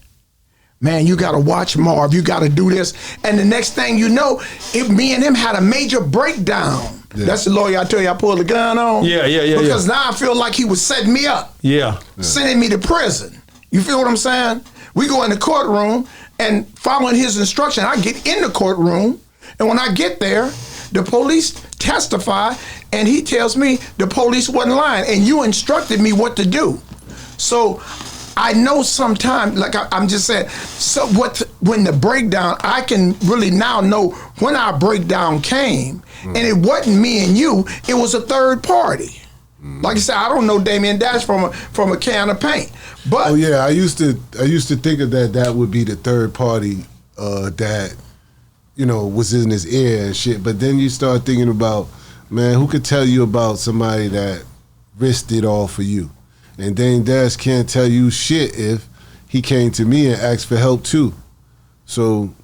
Man, you got to watch Marv. You got to do this. And the next thing you know, me and him had a major breakdown. Yeah. That's the lawyer I tell you I pulled the gun on. Yeah. Because now I feel like he was setting me up. Yeah. Sending me to prison. You feel what I'm saying? We go in the courtroom, and following his instruction, I get in the courtroom, and when I get there, the police testify, and he tells me the police wasn't lying, and you instructed me what to do. So I know sometimes, like I'm just saying, so when the breakdown, I can really now know when our breakdown came, and it wasn't me and you, it was a third party. Like I said, I don't know Damian Dash from a can of paint. But oh yeah, I used to think of that would be the third party that, you know, was in his ear and shit. But then you start thinking about, man, who could tell you about somebody that risked it all for you? And Dame Dash can't tell you shit if he came to me and asked for help too. So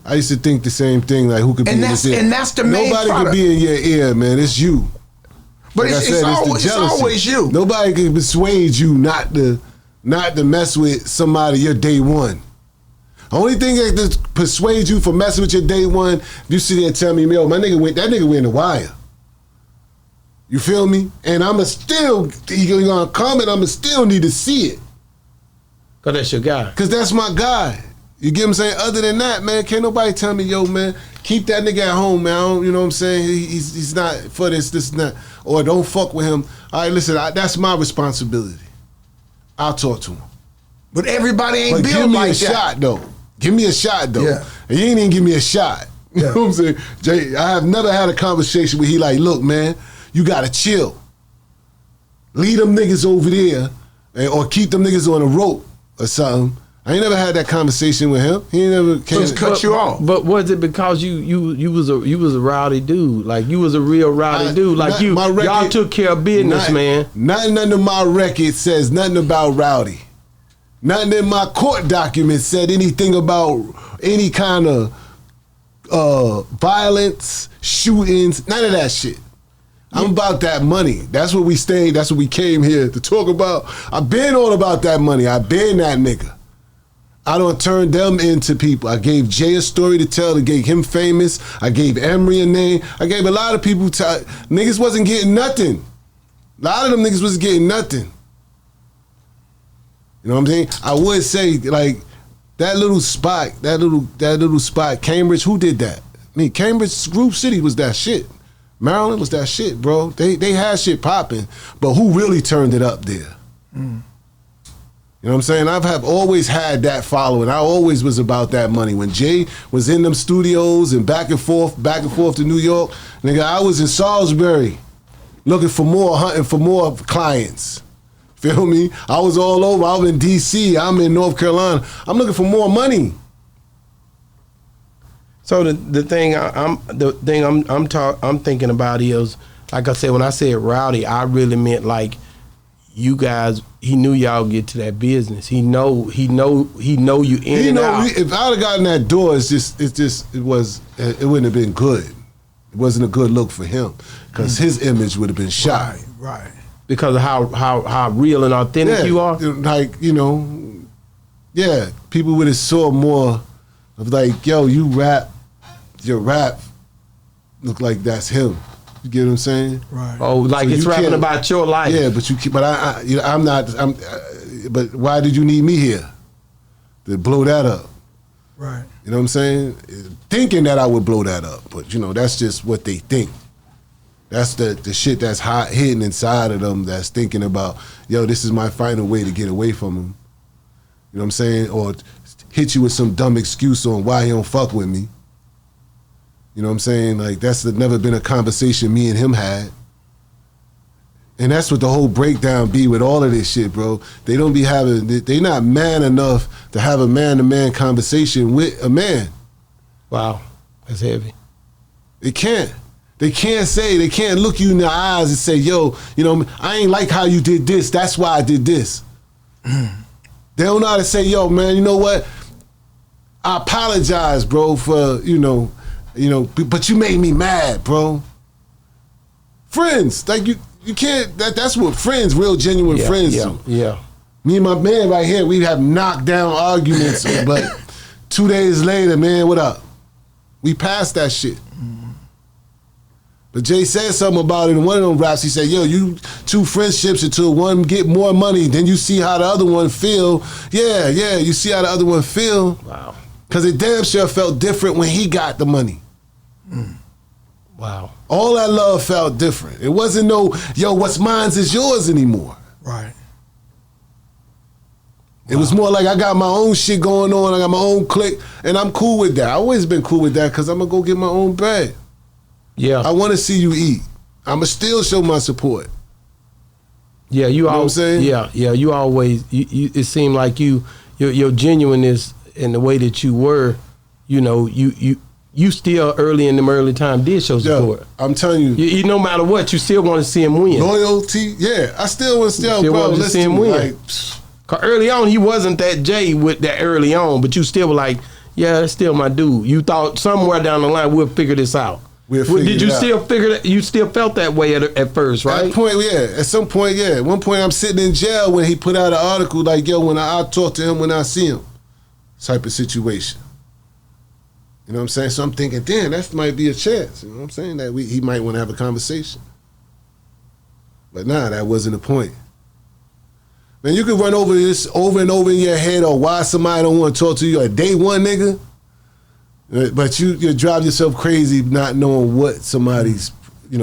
I used to think the same thing, like who could be in his ear? And that's the main Nobody product. could be in your ear, man. It's you. But Like it's always you. Nobody can persuade you not to mess with somebody your day one. Only thing that persuades you from messing with your day one, if you sit there and tell me, yo, that nigga went the wire. You feel me? And I'ma still, you're gonna come and I'ma still need to see it. Cause that's your guy. Cause that's my guy. You get what I'm saying? Other than that, man, can't nobody tell me, yo, man, keep that nigga at home, man. You know what I'm saying? He's not for this and that. Or don't fuck with him. All right, listen, that's my responsibility. I'll talk to him. But everybody ain't built give me like a that. shot, though. Give me a shot, though. Yeah. And you ain't even give me a shot. You know what I'm saying? Jay, I have never had a conversation where he like, look, man, you gotta chill. Leave them niggas over there, or keep them niggas on a rope or something. I ain't never had that conversation with him. He ain't never cut you off. But was it because you was a rowdy dude? Like you was a real rowdy dude. Like y'all took care of business, man. Nothing under my record says nothing about rowdy. Nothing in my court documents said anything about any kind of violence, shootings, none of that shit. I'm about that money. That's what we stayed. That's what we came here to talk about. I've been all about that money. I've been that nigga. I don't turn them into people. I gave Jay a story to tell, to get him famous. I gave Emery a name. I gave a lot of people niggas wasn't getting nothing. A lot of them niggas wasn't getting nothing. You know what I'm saying? I would say, like, that little spot, Cambridge, who did that? I mean, Cambridge, Groove City was that shit. Maryland was that shit, bro. They had shit popping, but who really turned it up there? You know what I'm saying? I've always had that following. I always was about that money. When Jay was in them studios and back and forth to New York, nigga, I was in Salisbury looking for more, hunting for more clients. Feel me? I was all over. I was in DC. I'm in North Carolina. I'm looking for more money. So the thing I'm thinking about is, like I said, when I said rowdy, I really meant like you guys. He knew y'all get to that business. He know you in and out. If I'd have gotten that door, it wouldn't have been good. It wasn't a good look for him because his image would have been shot. Right. Because of how real and authentic you are. Like, people would have saw more of like, yo, your rap look like that's him. You get what I'm saying? Right. Oh, like so it's rapping about your life. Yeah, but why did you need me here? To blow that up. Right. You know what I'm saying? Thinking that I would blow that up, but that's just what they think. That's the shit that's hidden inside of them that's thinking about, yo, this is my final way to get away from him. You know what I'm saying? Or hit you with some dumb excuse on why he don't fuck with me. You know what I'm saying? Like, that's never been a conversation me and him had. And that's what the whole breakdown be with all of this shit, bro. They not man enough to have a man-to-man conversation with a man. Wow, that's heavy. They can't look you in the eyes and say, yo, I ain't like how you did this. That's why I did this. They don't know how to say, yo, man, you know what? I apologize, bro, for, but you made me mad, bro. Friends, like you can't, that's what friends, real genuine friends do. Yeah. Me and my man right here, we have knocked down arguments, but 2 days later, man, what up? We passed that shit. But Jay said something about it in one of them raps. He said, yo, you two friendships until one get more money, then you see how the other one feel. Yeah, you see how the other one feel. Wow. Because it damn sure felt different when he got the money. Wow. All that love felt different. It wasn't no, yo, what's mine is yours anymore. Right. It was more like I got my own shit going on, I got my own clique, and I'm cool with that. I always been cool with that because I'm going to go get my own bread. Yeah. I want to see you eat. I'm going to still show my support. Yeah, you know what I'm saying? Yeah, you always, it seemed like your genuineness and the way that you were, you still early in them early time did show support. Yo, I'm telling you, no matter what, you still want to see him win. Loyalty, yeah. I still want to see him win. Like, cause early on, he wasn't that Jay with that early on, but you still were like, yeah, that's still my dude. You thought somewhere down the line we'll figure this out. Did you still figure that? You still felt that way at first, right? At point, yeah. At some point, yeah. At one point, I'm sitting in jail when he put out an article like, yo, when I talk to him when I see him, type of situation. You know what I'm saying? So I'm thinking, damn, that might be a chance. You know what I'm saying? That he might want to have a conversation. But nah, that wasn't the point. Man, you can run over this over and over in your head or why somebody don't want to talk to you a day one nigga. But you drive yourself crazy not knowing what somebody's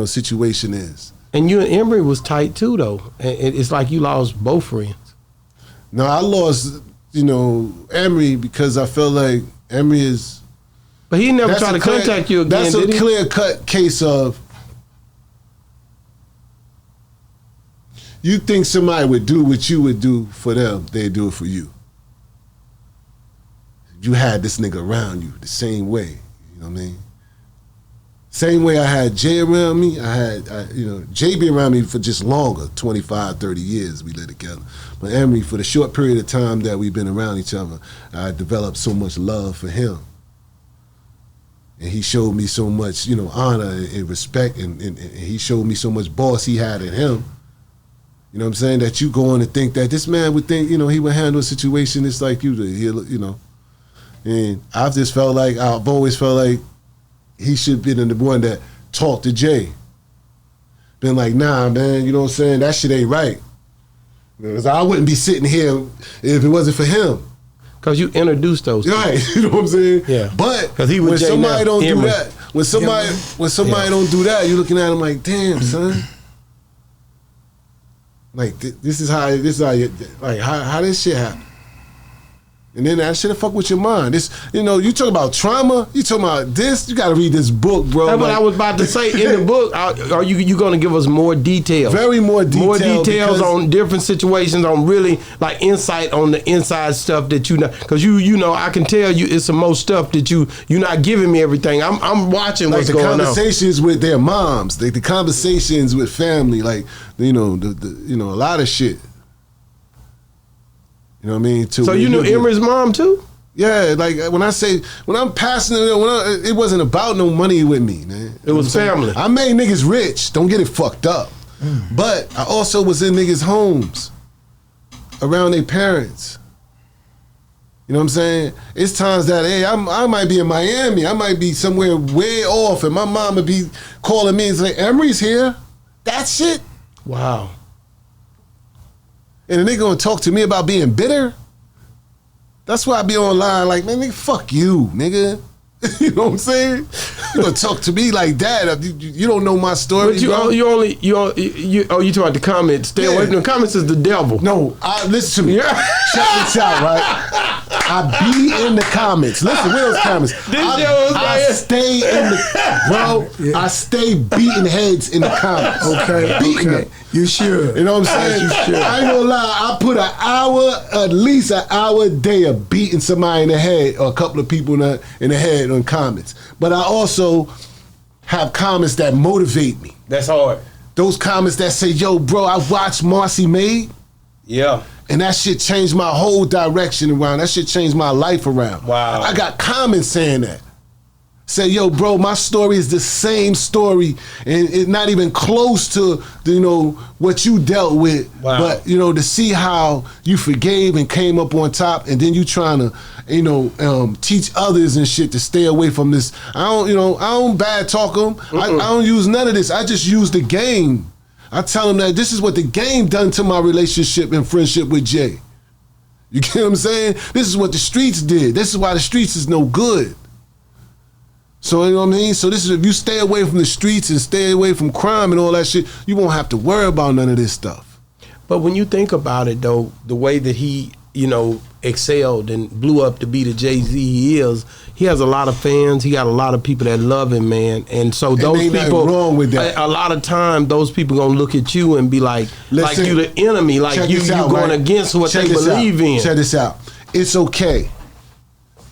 situation is. And you and Emery was tight too, though. It's like you lost both friends. No, I lost Emery because I felt like Emery is. But he never tried to contact you again. That's a clear cut case of you think somebody would do what you would do for them, they do it for you. You had this nigga around you the same way, you know what I mean? Same way I had Jay around me, Jay be around me for just longer, 25, 30 years we lived together. But Emery, for the short period of time that we've been around each other, I developed so much love for him. And he showed me so much, honor and respect, and he showed me so much boss he had in him. You know what I'm saying? That you go on and think that this man would think, he would handle a situation just like you did, And I've always felt like he should have been the one that talked to Jay. Been like, nah, man, you know what I'm saying? That shit ain't right. Because I wouldn't be sitting here if it wasn't for him. Because you introduced those two. Right, you know what I'm saying? Yeah. But he was when Jay somebody now, don't Emery. do that, when somebody don't do that, you're looking at him like, damn, son. Like, this is how you, like, how this shit happen? And then that shit'll fuck with your mind. This, you know, you talk about trauma, you talking about this, you gotta read this book, bro. That's what I was about to say. In the book, are you going to give us more details? Very more detail. More details on different situations, on really like insight on the inside stuff that you know. Because you know, I can tell you it's some more stuff that you're not giving me everything. I'm watching like what's the going on. Conversations with their moms, the conversations with family, like, you know, a lot of shit. You know what I mean? So you knew Emery's mom too? Yeah, like when I'm passing it, it wasn't about no money with me, man. It was family. I made niggas rich. Don't get it fucked up. But I also was in niggas' homes, around their parents. You know what I'm saying? It's times that, hey, I might be in Miami. I might be somewhere way off, and my mom would be calling me and say, Emery's here. That shit. Wow. And they gonna talk to me about being bitter? That's why I be online like, man, nigga, fuck you, nigga. You know what I'm saying? You gonna talk to me like that? You don't know my story, but you talking about the comments? Stay away from the comments. Is the devil? No, listen to me. Check this out, right? I be in the comments. Listen, where those comments? I stay in the bro. I stay beating heads in the comments. Okay, beating it. You sure? You know what I'm saying? You sure? I ain't gonna lie. I put at least an hour a day of beating somebody in the head or a couple of people in the head on comments. But I also have comments that motivate me. That's hard. Those comments that say, "Yo, bro, I watched Marcy Made." Yeah. And that shit changed my whole direction around. That shit changed my life around. Wow. I got comments saying that. Say, yo, bro, my story is the same story, and it's not even close to, you know, what you dealt with. Wow. But, you know, to see how you forgave and came up on top, and then you trying to, you know, teach others and shit to stay away from this. I don't bad talk them. I don't use none of this. I just use the game. I tell them that this is what the game done to my relationship and friendship with Jay. You get what I'm saying? This is what the streets did. This is why the streets is no good. So, you know what I mean? So this is, if you stay away from the streets and stay away from crime and all that shit, you won't have to worry about none of this stuff. But when you think about it, though, the way that he, you know, excelled and blew up to be the Jay-Z he is, he has a lot of fans. He got a lot of people that love him, man. And so those ain't nothing people, wrong with that. A lot of time, those people gonna look at you and be like you the enemy, like you going against what they believe in. Check this out. It's okay.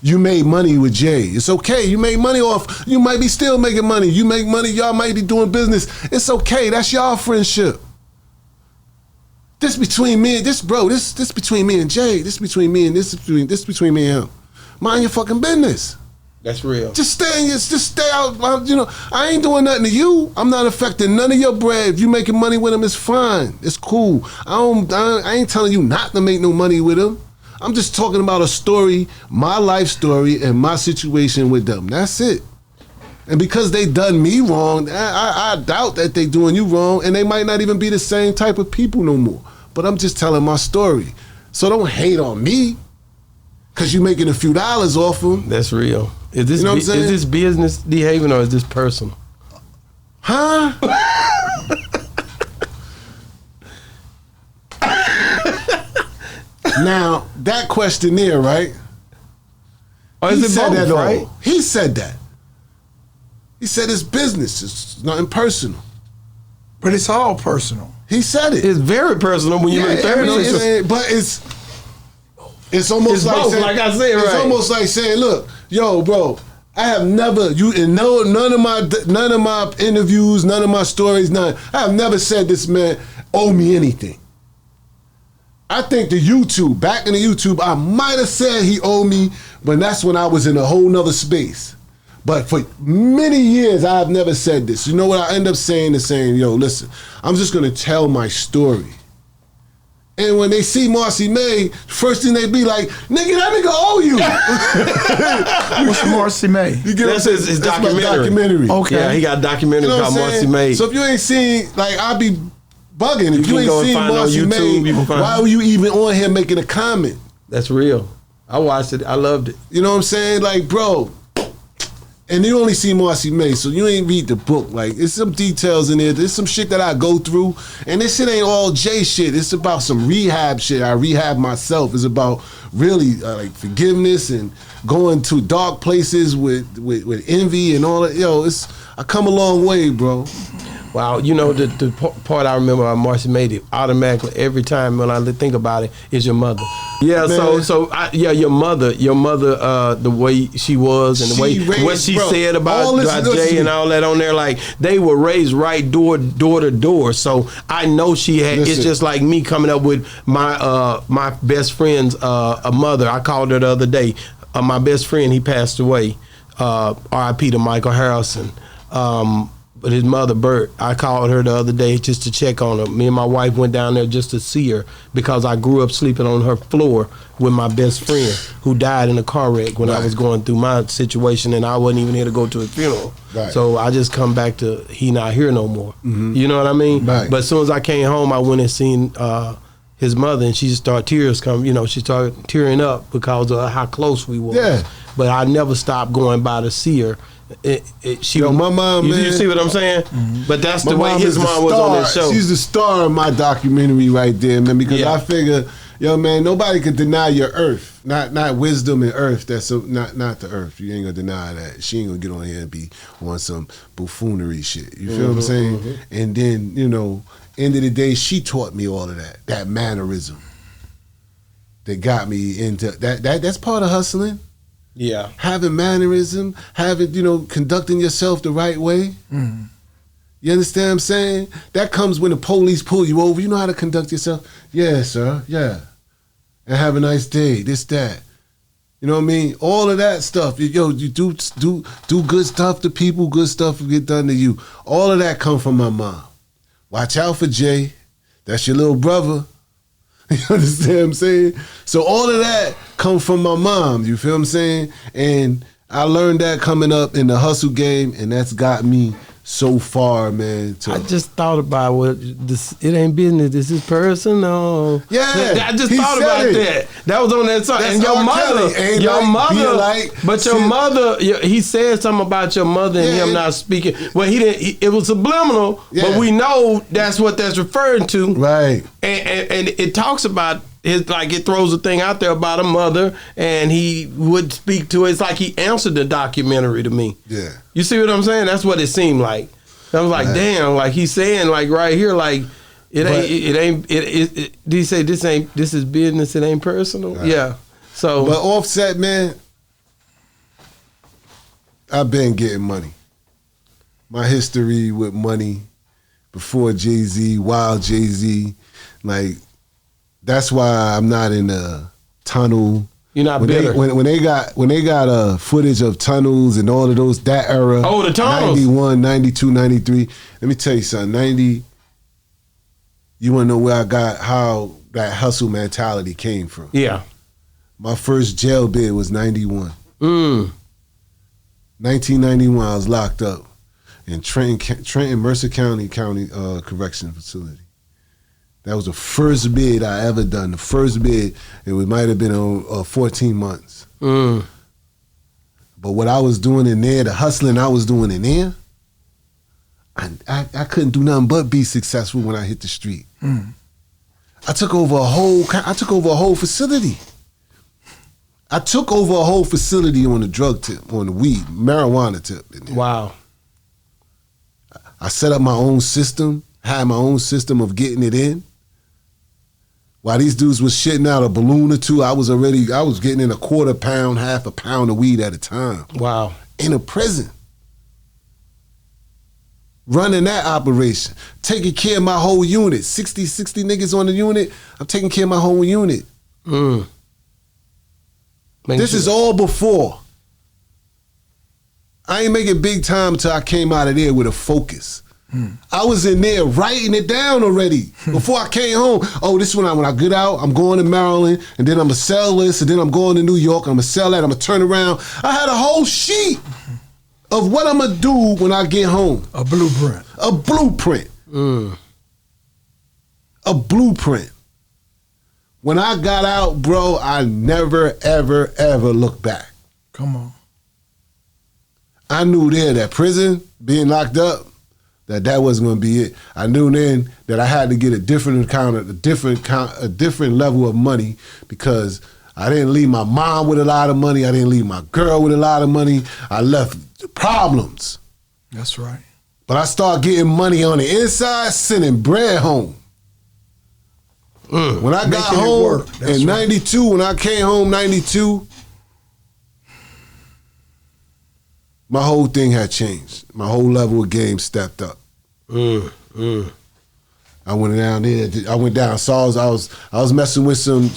You made money with Jay. It's okay. You made money off. You might be still making money. You make money. Y'all might be doing business. It's okay. That's y'all friendship. This between me and this, bro. This between me and Jay. This between me and this between me and him. Mind your fucking business. That's real. Just stay out. You know, I ain't doing nothing to you. I'm not affecting none of your bread. If you making money with him, it's fine. It's cool. I ain't telling you not to make no money with him. I'm just talking about a story, my life story, and my situation with them. That's it. And because they done me wrong, I doubt that they doing you wrong, and they might not even be the same type of people no more. But I'm just telling my story. So don't hate on me, because you making a few dollars off them. That's real. Is this, you know what I'm saying? Is this business, DeHaven, or is this personal? Huh? Now, that question there, right? Or is it both, right? He said that. He said it's business. It's nothing personal. But it's all personal. He said it. It's very personal when you look at it. But it's almost like both, saying, like I said, it's right. almost like saying, look, yo, bro, I have never none of my interviews, none of my stories, I have never said this man owe me anything. I think back in the YouTube, I might have said he owed me, but that's when I was in a whole nother space. But for many years, I have never said this. You know what I end up saying is saying, yo, listen, I'm just gonna tell my story. And when they see Marcy May, first thing they be like, nigga, that nigga owe you. What's Marcy May? That's his documentary. documentary. Okay. Yeah, he got a documentary called Marcy May. So if you ain't seen, like, I be bugging. If you ain't seen Marcy May, why were you even on here making a comment? That's real. I watched it. I loved it. You know what I'm saying? Like, bro, And you only see Marcy May, so you ain't read the book. Like, there's some details in there. There's some shit that I go through. And this shit ain't all Jay shit. It's about some rehab shit. I rehab myself. It's about really like forgiveness and going to dark places with envy and all that. Yo, I come a long way, bro. Wow, you know, the part I remember about Marcy May, automatically every time when I think about it, is your mother. Yeah, Man. your mother, the way she was and the way what she said about Jay and all that on there, like they were raised right door to door. So I know she had. It's just like me coming up with my best friend's a mother. I called her the other day. My best friend, he passed away. R.I.P. to Michael Harrison. But his mother, Bert, I called her the other day just to check on her. Me and my wife went down there just to see her because I grew up sleeping on her floor with my best friend who died in a car wreck when I was going through my situation, and I wasn't even here to go to his funeral. Right. So I just come back to he not here no more. Mm-hmm. You know what I mean? Right. But as soon as I came home, I went and seen his mother, and she just started tears come. You know, she started tearing up because of how close we were. Yeah. But I never stopped going by to see her. My mom, man. You see what I'm saying? Mm-hmm. But that's the way his mom was on that show. She's the star of my documentary right there, man. Because I figure, yo, man, nobody could deny your earth, not wisdom and earth. That's not the earth. You ain't gonna deny that. She ain't gonna get on here and be on some buffoonery shit. You feel what I'm saying? Mm-hmm. And then, you know, end of the day, she taught me all of that mannerism that got me into that. That's part of hustling. Yeah, having mannerism, conducting yourself the right way. Mm-hmm. You understand what I'm saying? That comes when the police pull you over. You know how to conduct yourself? Yeah, sir. Yeah. And have a nice day. This, that. You know what I mean? All of that stuff. Yo, you do good stuff to people. Good stuff will get done to you. All of that come from my mom. Watch out for Jay. That's your little brother. You understand what I'm saying? So all of that comes from my mom, you feel what I'm saying? And I learned that coming up in the hustle game, and that's got me so far, man. I just thought about it ain't business, this is personal. Yeah, I just thought about that. That was on that song. That's and your mother, he said something about your mother and him not speaking. Well, he didn't. It was subliminal, but we know that's what that's referring to, right? And it talks about. It throws a thing out there about a mother, and he would speak to it. It's like he answered the documentary to me. Yeah, you see what I'm saying? That's what it seemed like. I was like, damn, like he's saying, like right here, like it ain't. Did he say this is business? It ain't personal. Right. Yeah. So, but Offset, man, I've been getting money. My history with money before Jay-Z, while Jay-Z, like. That's why I'm not in the tunnel. You're not bitter. When they got footage of tunnels and all of those, that era. Oh, the tunnels. 91, 92, 93. Let me tell you something. 90, you want to know where I got how that hustle mentality came from. Yeah. My first jail bid was 91. 1991, I was locked up in Trenton, Mercer County Correction Facility. That was the first bid I ever done. The first bid, it might have been on 14 months. But what I was doing in there, the hustling I was doing in there, I couldn't do nothing but be successful when I hit the street. I took over a whole facility. I took over a whole facility on the drug tip, on the weed, marijuana tip. Wow. I set up my own system, had my own system of getting it in. While these dudes was shitting out a balloon or two, I was getting in a quarter pound, half a pound of weed at a time. Wow. In a prison. Running that operation. Taking care of my whole unit. 60 niggas on the unit. I'm taking care of my whole unit. This is all before. I ain't making big time until I came out of there with a focus. I was in there writing it down already before I came home. Oh, this one, when I get out, I'm going to Maryland, and then I'm going to sell this, and then I'm going to New York, I'm going to sell that, I'm going to turn around. I had a whole sheet of what I'm going to do when I get home. A blueprint. A blueprint. A blueprint. When I got out, bro, I never, ever, ever looked back. Come on. I knew then that prison, being locked up, that wasn't going to be it. I knew then that I had to get a different level of money because I didn't leave my mom with a lot of money. I didn't leave my girl with a lot of money. I left problems. That's right. But I started getting money on the inside, sending bread home. When I got home in 92, when I came home 92, my whole thing had changed. My whole level of game stepped up. I went down there. I went down. I was messing with some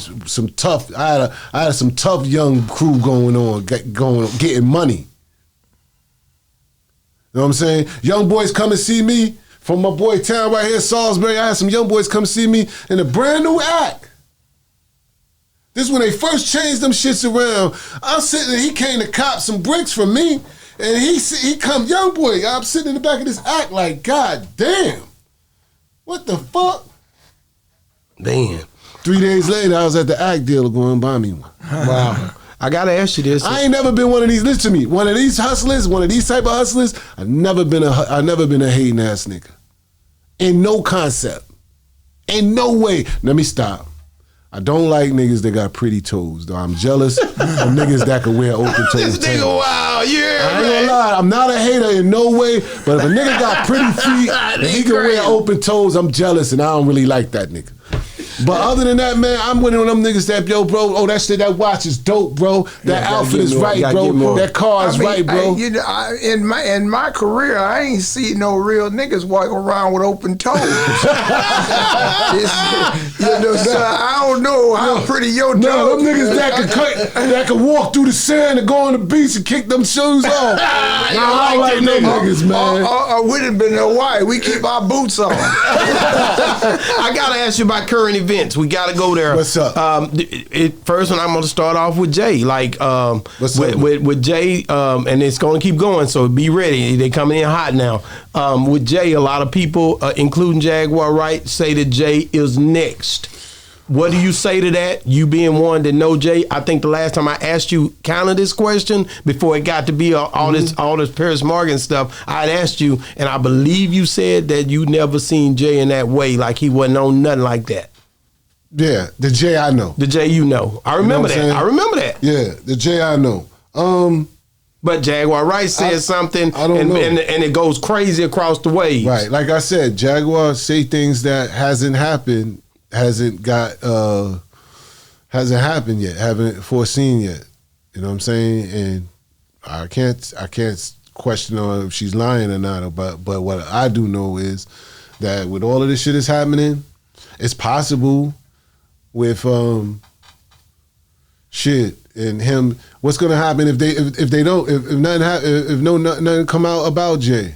tough. I had some tough young crew getting money. You know what I'm saying? Young boys come and see me from my boy town right here, Salisbury. I had some young boys come see me in a brand new act. This is when they first changed them shits around. I'm sitting there, he came to cop some bricks from me, and he come, young boy, I'm sitting in the back of this act like, God damn, what the fuck? Damn. 3 days later, I was at the act dealer going buy me one. Wow. I gotta ask you this. I ain't never been one of these. Listen to me. One of these hustlers. One of these type of hustlers. I've never been a hating ass nigga. In no concept. In no way. Let me stop. I don't like niggas that got pretty toes. Though I'm jealous of niggas that can wear open toes. This nigga, wow, yeah. I ain't gonna lie. I'm not a hater in no way. But if a nigga got pretty feet and he can wear open toes, I'm jealous, and I don't really like that nigga. But other than that, man, I'm one of them niggas that, yo, bro, oh, that watch is dope, bro. That outfit is right, bro. That car is right, bro. In my career, I ain't seen no real niggas walking around with open toes. So I don't know how pretty your toes. No, them niggas that can walk through the sand and go on the beach and kick them shoes off. I don't like them niggas, man. We done been there white. We keep our boots on. I gotta ask you about current events. We gotta go there. What's up? First one, I'm gonna start off with Jay. Like with Jay, and it's gonna keep going. So be ready. They coming in hot now. With Jay, a lot of people, including Jaguar Wright, say that Jay is next. What do you say to that? You being one that know Jay, I think the last time I asked you kind of this question before it got to be all this Paris Morgan stuff, I'd asked you, and I believe you said that you never seen Jay in that way, like he wasn't on nothing like that. Yeah, the Jay I know. The Jay you know. I remember that. I remember that. Yeah, the Jay I know. But Jaguar Wright said something, I don't know. And it goes crazy across the waves. Right, like I said, Jaguar say things that hasn't happened yet, haven't foreseen yet. You know what I'm saying? And I can't question her if she's lying or not. But what I do know is that with all of this shit that's happening, it's possible with shit and him. What's gonna happen if nothing come out about Jay?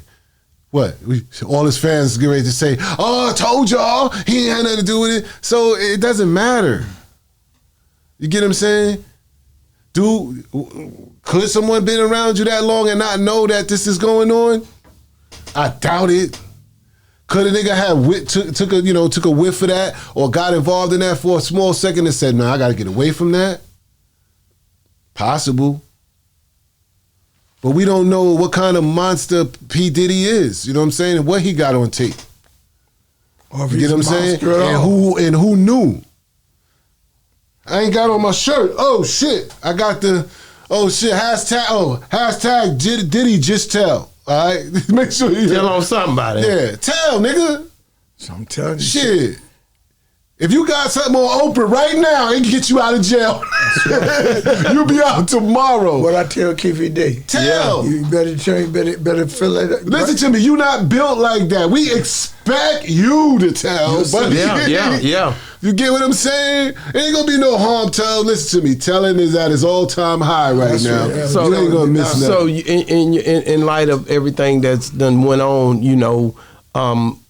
What? All his fans get ready to say, oh, I told y'all, he ain't had nothing to do with it. So it doesn't matter. You get what I'm saying? Dude, could someone been around you that long and not know that this is going on? I doubt it. Could a nigga have took a whiff of that or got involved in that for a small second and said, I gotta get away from that? Possible. But we don't know what kind of monster P. Diddy is. You know what I'm saying? And what he got on tape. Or if you get what I'm saying? And who knew? I ain't got on my shirt. Oh shit. I got the hashtag Diddy just tell. All right? Make sure you tell on somebody. Yeah. Tell, nigga. So I'm telling you. Shit. If you got something on Oprah right now, it can get you out of jail. You'll be out tomorrow. What I tell Keefy D. Tell. You better feel it. Listen to me. You not built like that. We expect you to tell. Yeah. You get what I'm saying? Ain't gonna be no harm. Listen to me. Telling is at its all-time high right now. Right. So you ain't gonna miss nothing. So in light of everything that's done went on,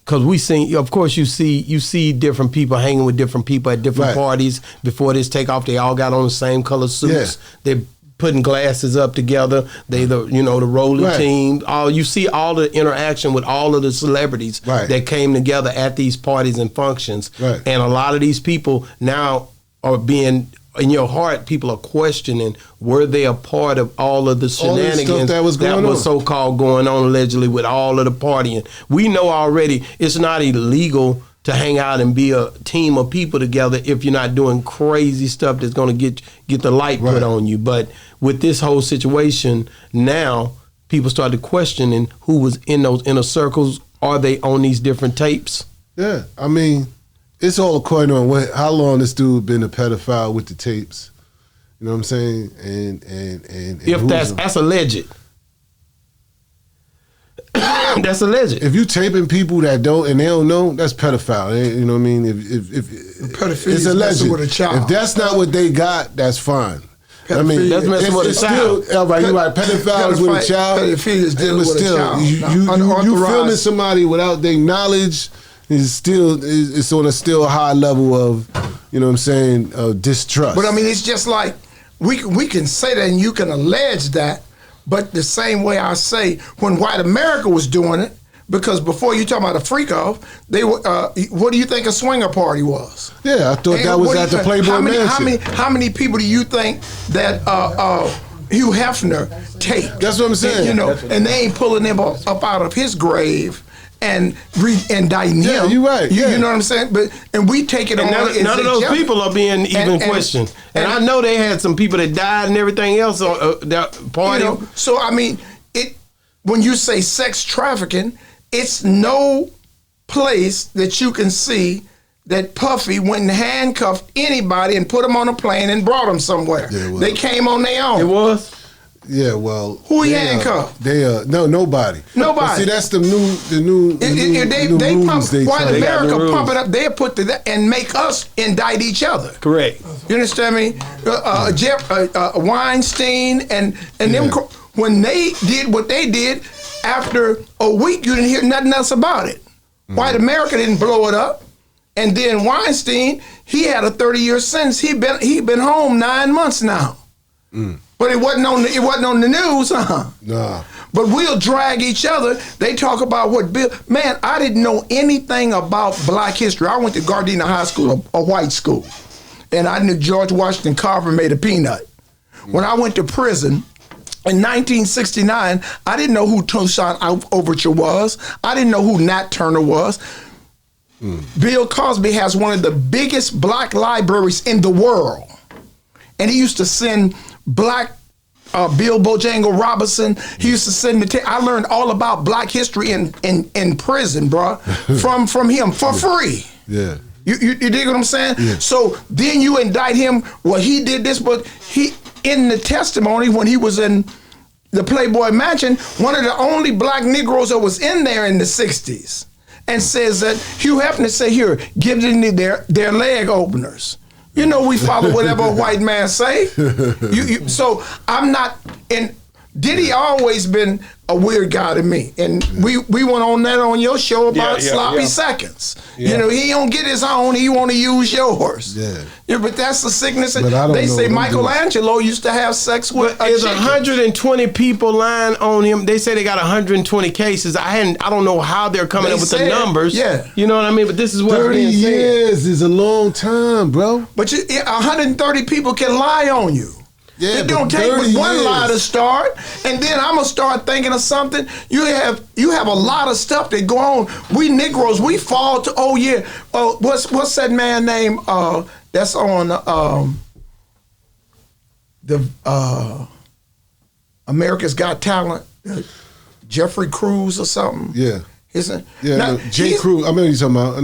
because we seen, of course, you see different people hanging with different people at different parties. Before this takeoff, they all got on the same color suits. Yeah. They're putting glasses up together. They the rolling team. You see all the interaction with all of the celebrities that came together at these parties and functions. Right. And a lot of these people now are being, in your heart, people are questioning, were they a part of all of the shenanigans that was so-called going on allegedly with all of the partying? We know already it's not illegal to hang out and be a team of people together if you're not doing crazy stuff that's going to get the light put on you. But with this whole situation now, people started questioning who was in those inner circles. Are they on these different tapes? Yeah, I mean, it's all according on how long this dude been a pedophile with the tapes. You know what I'm saying? And if that's alleged. That's alleged. If you taping people that don't and they don't know, that's pedophile. You know what I mean? If it's alleged. With a child. If that's not what they got, that's fine. I mean, that's messing with a child. Still, right, you're right. Pedophiles with a child. Pedophilia is dealing with a child. You filming somebody without their knowledge is it's on a still high level of, you know what I'm saying, distrust. But I mean, it's just like we can say that and you can allege that, but the same way I say when white America was doing it, because before you talk about a freak off, they were. What do you think a swinger party was? Yeah, I thought that was at the Playboy Mansion. How many people do you think that Hugh Hefner take? That's what I'm saying. You know, and they ain't pulling him up out of his grave and indicting him. Yeah, you're right. You know what I'm saying? And we take it on. None of those people are being even questioned. And I know they had some people that died and everything else on that party. You know, so I mean, when you say sex trafficking, it's no place that you can see that Puffy went and handcuffed anybody and put them on a plane and brought them somewhere. Yeah, well, they came on their own. It was? Yeah, well. Who he handcuffed? Nobody. Nobody. But see, that's the new white America pump it up. They put and make us indict each other. Correct. You understand me? Weinstein and them, when they did what they did, after a week, you didn't hear nothing else about it. White America didn't blow it up. And then Weinstein, he had a 30-year sentence. He been home 9 months now. But it wasn't on the news, huh? Nah. But we'll drag each other. They talk about what Bill. Man, I didn't know anything about Black history. I went to Gardena High School, a white school, and I knew George Washington Carver made a peanut. When I went to prison in 1969, I didn't know who Toussaint Overture was. I didn't know who Nat Turner was. Bill Cosby has one of the biggest black libraries in the world. And he used to send black Bill Bojangle Robinson. He used to send me. I learned all about black history in prison, bro, from him for free. Yeah. You dig what I'm saying? Yeah. So then you indict him. Well, he did this, but he in the testimony when he was in the Playboy Mansion, one of the only black Negroes that was in there in the 60s, and says that Hugh Hefner said, "Here, give them their leg openers." You know, we follow whatever a white man say. So I'm not. And Diddy always been a weird guy to me. And we went on that on your show about sloppy seconds. Yeah. You know, he don't get his own. He want to use yours. Yeah, but that's the sickness. They say Michelangelo used to have sex with a There's chicken. 120 people lying on him. They say they got 120 cases. I don't know how they're coming up with the numbers. Yeah. You know what I mean? But this is what 30 years is a long time, bro. But 130 people can lie on you. Yeah, it don't take but one lie to start, and then I'm gonna start thinking of something. You have a lot of stuff that go on. We Negroes, we fall to what's that man name that's on the America's Got Talent, Jeffrey Cruz or something. Yeah. Now, Jay Cruz. I know you're talking about.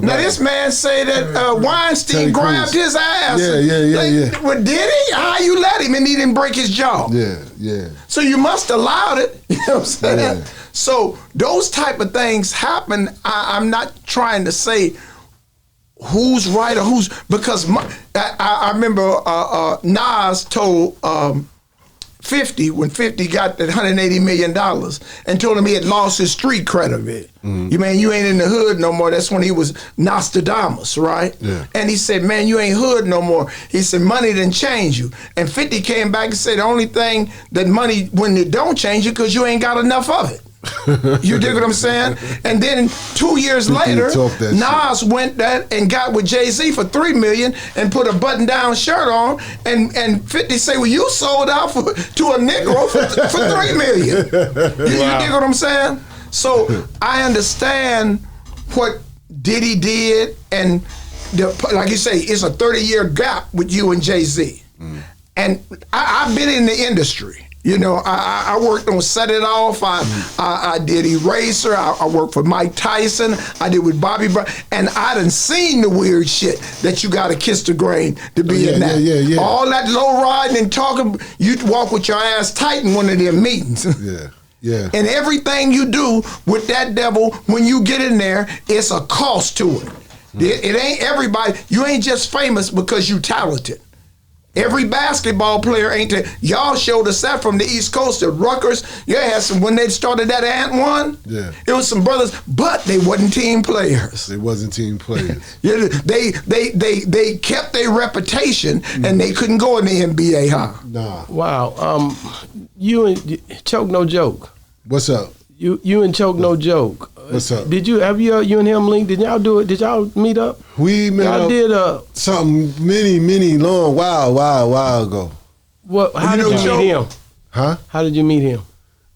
Now this man say that Weinstein grabbed his ass. Yeah. Well, did he? How you let him and he didn't break his jaw? Yeah. So you must have allowed it. You know what I'm saying? Yeah. So those type of things happen. I'm not trying to say who's right or who's, because I remember Nas told 50 when 50 got that $180 million and told him he had lost his street credit. You mean you ain't in the hood no more. That's when he was Nostradamus, right? Yeah. And he said, man, you ain't hood no more. He said, money didn't change you. And 50 came back and said, the only thing that money, when it don't change you, because you ain't got enough of it. You dig what I'm saying? And then 2 years later, Nas went that and got with Jay-Z for $3 million and put a button-down shirt on, and 50 say, well, you sold out to a Negro for $3 million. You dig what I'm saying? So I understand what Diddy did, and like you say, it's a 30-year gap with you and Jay-Z. And I've been in the industry. You know, I worked on Set It Off. I did Eraser. I worked for Mike Tyson. I did with Bobby Brown. And I done seen the weird shit that you got to kiss the grain to be in that. Yeah. All that low riding and talking, you'd walk with your ass tight in one of their meetings. Yeah. And everything you do with that devil, when you get in there, it's a cost to it. It ain't everybody. You ain't just famous because you talented. Every basketball player ain't. Y'all showed us that from the East Coast at Rutgers. You had some when they started that Ant one. Yeah, it was some brothers, but they wasn't team players. They wasn't team players. They kept their reputation, and they couldn't go in the NBA. Nah. Wow. You and Choke No Joke. What's up? You and Choke No Joke. What's up? You and him linked? Did y'all do it? Did y'all meet up? We met y'all up. Did something many long while ago. What? How did you meet him? Huh? How did you meet him?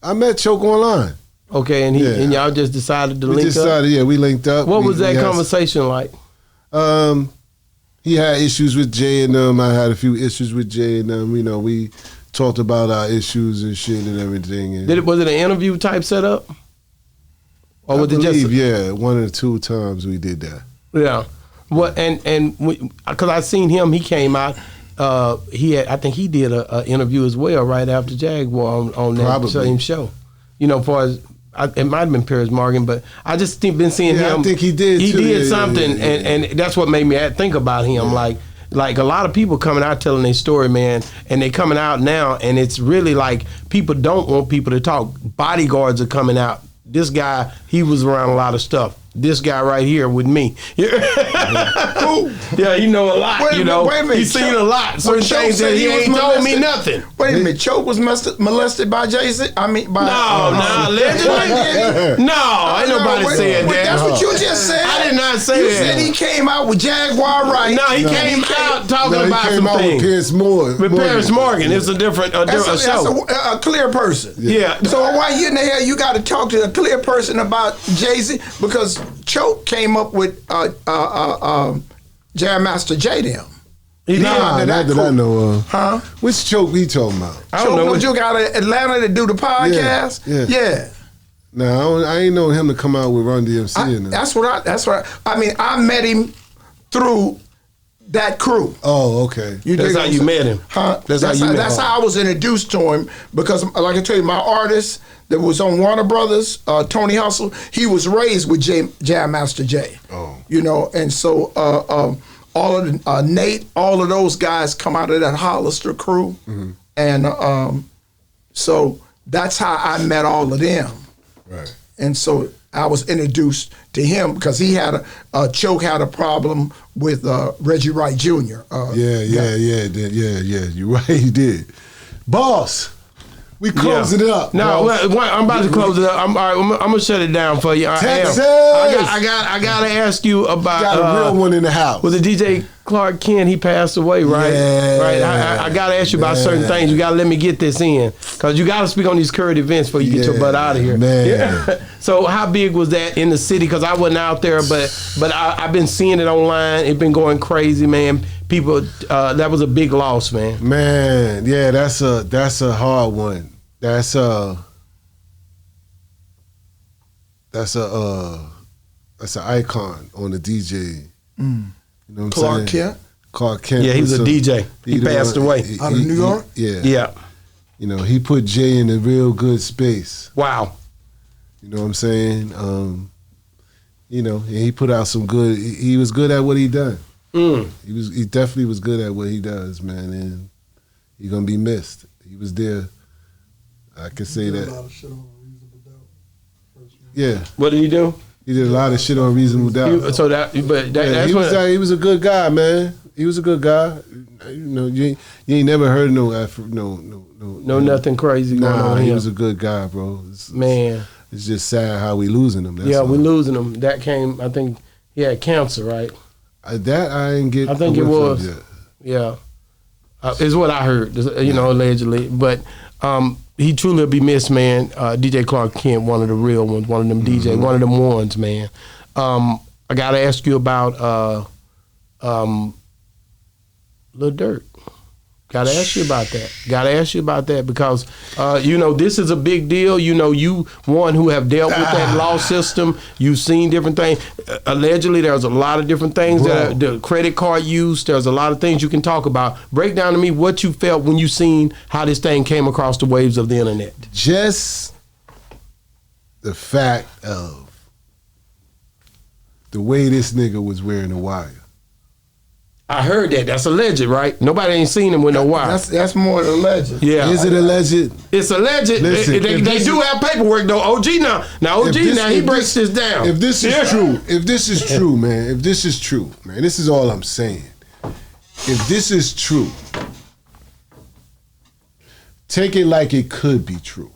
I met Choke online. Okay, and and y'all just decided to link up. We linked up. What was that conversation like? He had issues with Jay and them. I had a few issues with Jay and them. You know, we talked about our issues and shit and everything. And was it an interview type setup? Or was it just one or two times we did that. Yeah. What and because I seen him, he came out. I think he did a interview as well right after Jaguar on that same show. You know, far as it might have been Piers Morgan, but I just been seeing him. I think he did. He too. did something, and that's what made me think about him. Yeah. Like a lot of people coming out telling their story, man, and they coming out now, and it's really like people don't want people to talk. Bodyguards are coming out. This guy, he was around a lot of stuff. This guy right here with me. Yeah, he know a lot, Wait a minute, He's seen a lot. Certain things that he ain't told me nothing. Wait a minute, Choke was molested by Jay-Z? I mean, by... allegedly? No, ain't nobody saying that. That's what you just said. I did not say that. You said he came out with Jaguar Right. No, he came out talking about some things. With Piers Morgan. It's a different show. That's a clear person. Yeah. So why in the hell you got to talk to a clear person about Jay-Z? Because Choke came up with Jam Master J them. Not that I know of. Huh? Which Choke we talking about? I don't know. Choke out of Atlanta to do the podcast? Yeah. No, I ain't know him to come out with Run DMC. That's what I mean, I met him through that crew. Oh, okay. That's how you met him. Huh? That's how I was introduced to him, because, like I tell you, my artist that was on Warner Brothers, Tony Hustle, he was raised with Jam Master Jay. Oh. You know, and so all of the, Nate, all of those guys come out of that Hollister crew. Mm-hmm. And so that's how I met all of them. Right. And so I was introduced to him because he had Choke had a problem with Reggie Wright Jr. You're right, he did. Boss, we closing it up. No, I'm about to close it up. I'm gonna shut it down for you. Texas. I gotta ask you about got a real one in the house. With the DJ Clark Kent, he passed away, right? Yeah. Right. I gotta ask you about certain things. You gotta let me get this in, because you gotta speak on these current events before you get your butt out of here. Man. Yeah. So how big was that in the city? Because I wasn't out there, but I've been seeing it online. It's been going crazy, man. People, that was a big loss, man. Man, yeah, that's a hard one. That's an icon on the DJ. Mm. You know what Clark I'm saying? Clark Kent. Yeah, he was a DJ. He passed away. Out of New York? Yeah. You know, he put Jay in a real good space. Wow. You know what I'm saying? You know, he put out some good. He was good at what he done. He definitely was good at what he does, man, and he's gonna be missed. He was there. I can say that. A lot of shit on Reasonable Doubt. Yeah. What did he do? He did a lot of shit on Reasonable Doubt. He was a good guy, man. He was a good guy. You know, you ain't never heard no nothing crazy going on. He was a good guy, bro. Man. It's just sad how we losing them. That's all. we losing him. That came, I think he had cancer, right? That I ain't get. I think it was. Yeah. Is what I heard, allegedly. But he truly will be missed, man. DJ Clark Kent, one of the real ones, one of them DJ, one of them ones, man. I got to ask you about Lil Durk. Got to ask you about that. Because, this is a big deal. You one who have dealt with that law system. You've seen different things. Allegedly, there's a lot of different things that the credit card use. There's a lot of things you can talk about. Break down to me what you felt when you seen how this thing came across the waves of the internet. Just the fact of the way this nigga was wearing a wire. I heard that. That's alleged, right? Nobody ain't seen him with no wire. That's more than alleged. Yeah. Is it alleged? It's alleged. Listen, they do have paperwork though. OG now. Now OG he breaks this down. If this is true, this is true, man, this is all I'm saying. If this is true, take it like it could be true.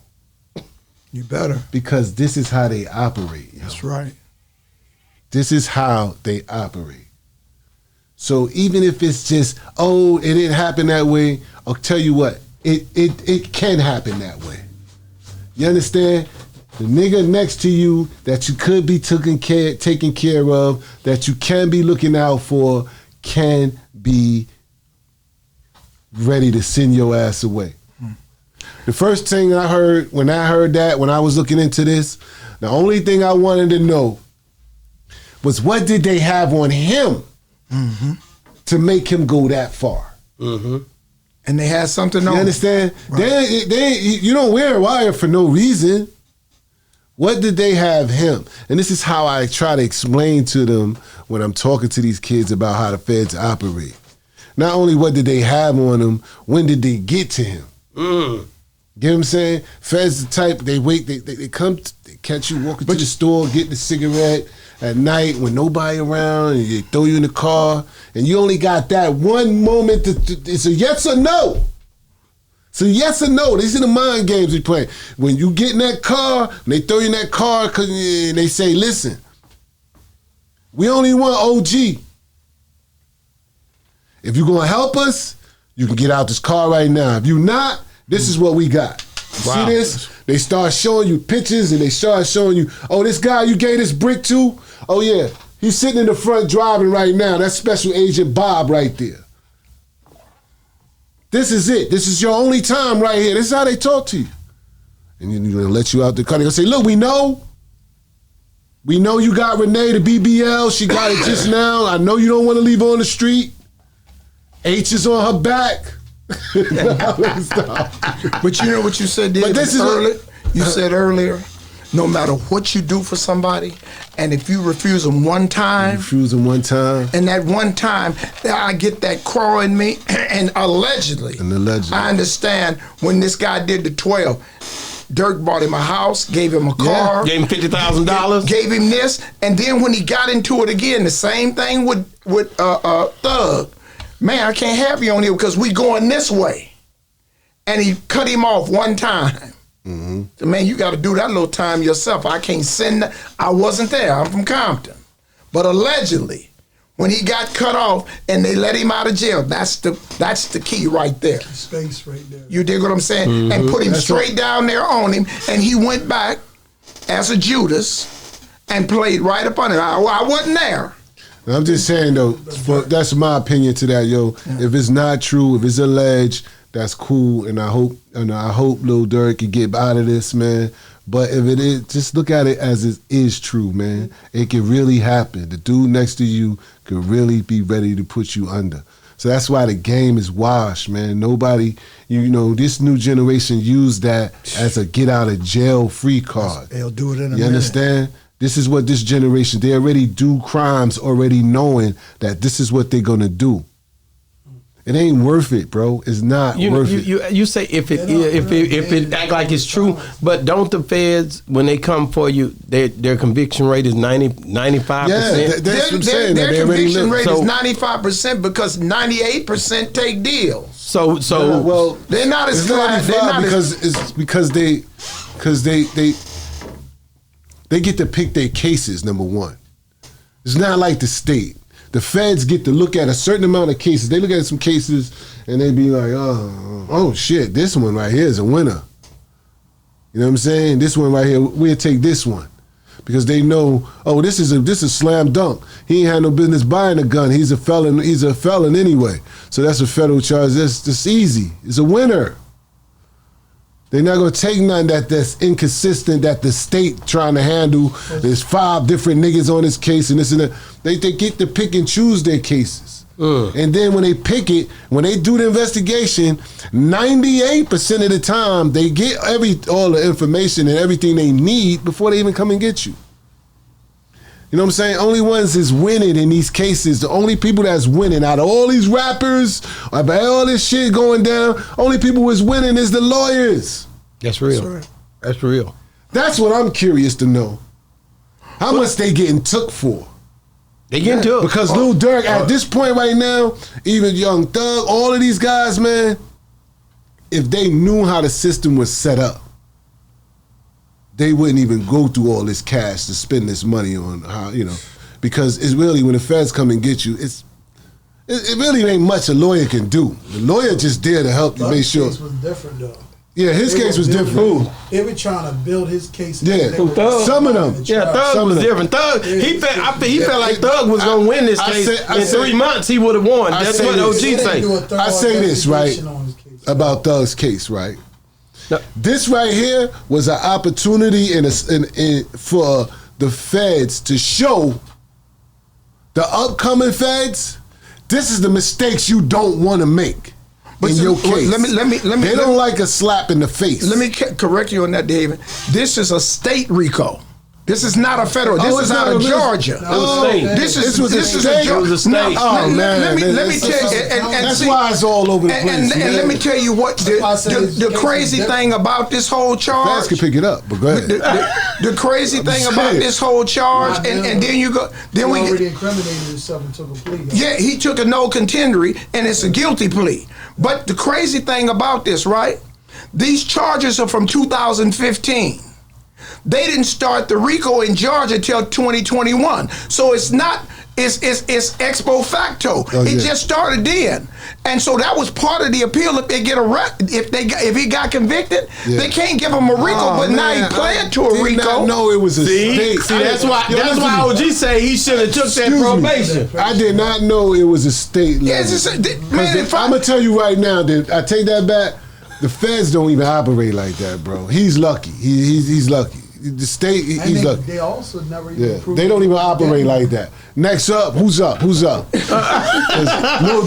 You better. Because this is how they operate. That's right. This is how they operate. So even if it's just, it didn't happen that way, I'll tell you what, it can happen that way. You understand? The nigga next to you that you could be taken care of, that you can be looking out for, can be ready to send your ass away. The first thing I heard when I was looking into this, the only thing I wanted to know was what did they have on him to make him go that far? And they had something on. You understand? Right. You don't wear a wire for no reason. What did they have him? And this is how I try to explain to them when I'm talking to these kids about how the feds operate. Not only what did they have on him, when did they get to him? Get what I'm saying? Feds the type, they wait, they come, they catch you walking to the store, getting a cigarette at night when nobody around, and they throw you in the car, and you only got that one moment, it's a yes or no. So yes or no, these are the mind games we play. When you get in that car, and they throw you in that car, and they say, listen, we only want OG. If you're gonna help us, you can get out this car right now. If you not, this is what we got. You see this? They start showing you pictures and they start showing you, this guy you gave this brick to, yeah, he's sitting in the front driving right now. That's Special Agent Bob right there. This is it. This is your only time right here. This is how they talk to you. And then they're gonna let you out the car. They're gonna say, look, we know you got Renee, the BBL. She got it just now. I know you don't want to leave her on the street. H is on her back. But you know what you said earlier? You said earlier, no matter what you do for somebody, and if you refuse them one time, and that one time, I get that crawl in me, and allegedly, I understand when this guy did the 12, Dirk bought him a house, gave him a car, gave him $50,000, gave him this, and then when he got into it again, the same thing with Thug. Man, I can't have you on here because we going this way. And he cut him off one time. So, man, you got to do that little time yourself. I can't send that. I wasn't there. I'm from Compton. But allegedly, when he got cut off and they let him out of jail, that's the key right there. Space right there. You dig what I'm saying? And put him straight down there on him, and he went back as a Judas and played right up on it. I wasn't there. I'm just saying though, that's my opinion to that, yo. Yeah. If it's not true, if it's alleged, that's cool, and I hope Lil Durk can get out of this, man. But if it is, just look at it as it is true, man. It can really happen. The dude next to you could really be ready to put you under. So that's why the game is washed, man. Nobody, this new generation use that as a get out of jail free card. They'll do it in a minute. You understand? This is what this generation, they already do crimes already knowing that this is what they're going to do. It ain't worth it, bro. It's not worth it. You say if it act like it's true, but don't the feds, when they come for you, their conviction rate is 95%? Yeah, that's what I'm saying. Their conviction rate is 95% because 98% take deals. So they're not as glad. Because they They get to pick their cases, number one. It's not like the state. The feds get to look at a certain amount of cases. They look at some cases and they be like, oh shit, this one right here is a winner. You know what I'm saying? This one right here, we'll take this one. Because they know, oh, this is a slam dunk. He ain't had no business buying a gun. He's a felon. He's a felon anyway. So that's a federal charge. That's easy. It's a winner. They're not gonna take none that's inconsistent that the state trying to handle. There's 5 different niggas on this case and this and that. They get to pick and choose their cases. And then when they pick it, when they do the investigation, 98% of the time they get all the information and everything they need before they even come and get you. You know what I'm saying? Only ones that's winning in these cases, the only people that's winning out of all these rappers, about all this shit going down, only people who's winning is the lawyers. That's real. That's real. That's what I'm curious to know. How much they getting took for? They getting took. Because Lil Durk, at this point right now, even Young Thug, all of these guys, man, if they knew how the system was set up, they wouldn't even go through all this cash to spend this money on how, because it's really, when the feds come and get you, it really ain't much a lawyer can do. The lawyer just there to help you make sure. His case was different though. Yeah, his case was different. They were trying to build his case. Yeah, some of them. Yeah, Thug was different. Thug, he felt like Thug was gonna win this case. In 3 months, he would have won. That's what OG say. I say this right about Thug's case, right? No. This right here was an opportunity for the feds to show the upcoming feds, this is the mistakes you don't want to make. But in your case, let me. They don't like a slap in the face. Let me correct you on that, David. This is a state RICO. This is not a federal. This is out of Georgia. This was a state. Oh man, let me tell you. And that's why it's all over the place. And let me tell you what the crazy thing about this whole charge. Fast can pick it up, but go ahead. The crazy thing about this whole charge, and then you go. Then we already incriminated himself and took a plea. Yeah, he took a no contendory, and it's a guilty plea. But the crazy thing about this, right? These charges are from 2015. They didn't start the RICO in Georgia till 2021. So it's not, it's ex post facto. It just started then. And so that was part of the appeal. If they get arrested, if he got convicted, they can't give him a RICO, but now he pled to a RICO. No, it was a state. See, that's why OG say he should have took that probation. I did not know it was a state level. Man, I'm gonna tell you right now, I take that back. The feds don't even operate like that, bro. He's lucky. He's lucky. The state, he's lucky. They also never even proved they don't even operate like that. Next up, who's up? Lil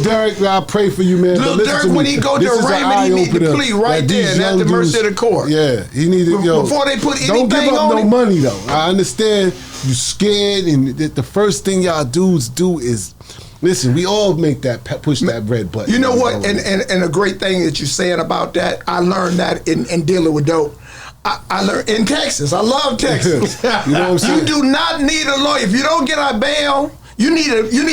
Durk, I pray for you, man. Lil Durk, when he go to arraignment, he need to plea right there and at the mercy of the court. Yeah, he needed, before they put anything on him. Don't give up no money, though. I understand you scared, and the first thing y'all dudes do is, listen, we all make that, push that red button. You know what? And a great thing that you're saying about that, I learned that in dealing with dope. I learned in Texas. I love Texas. You know what I'm saying? You do not need a lawyer. If you don't get a bail, you need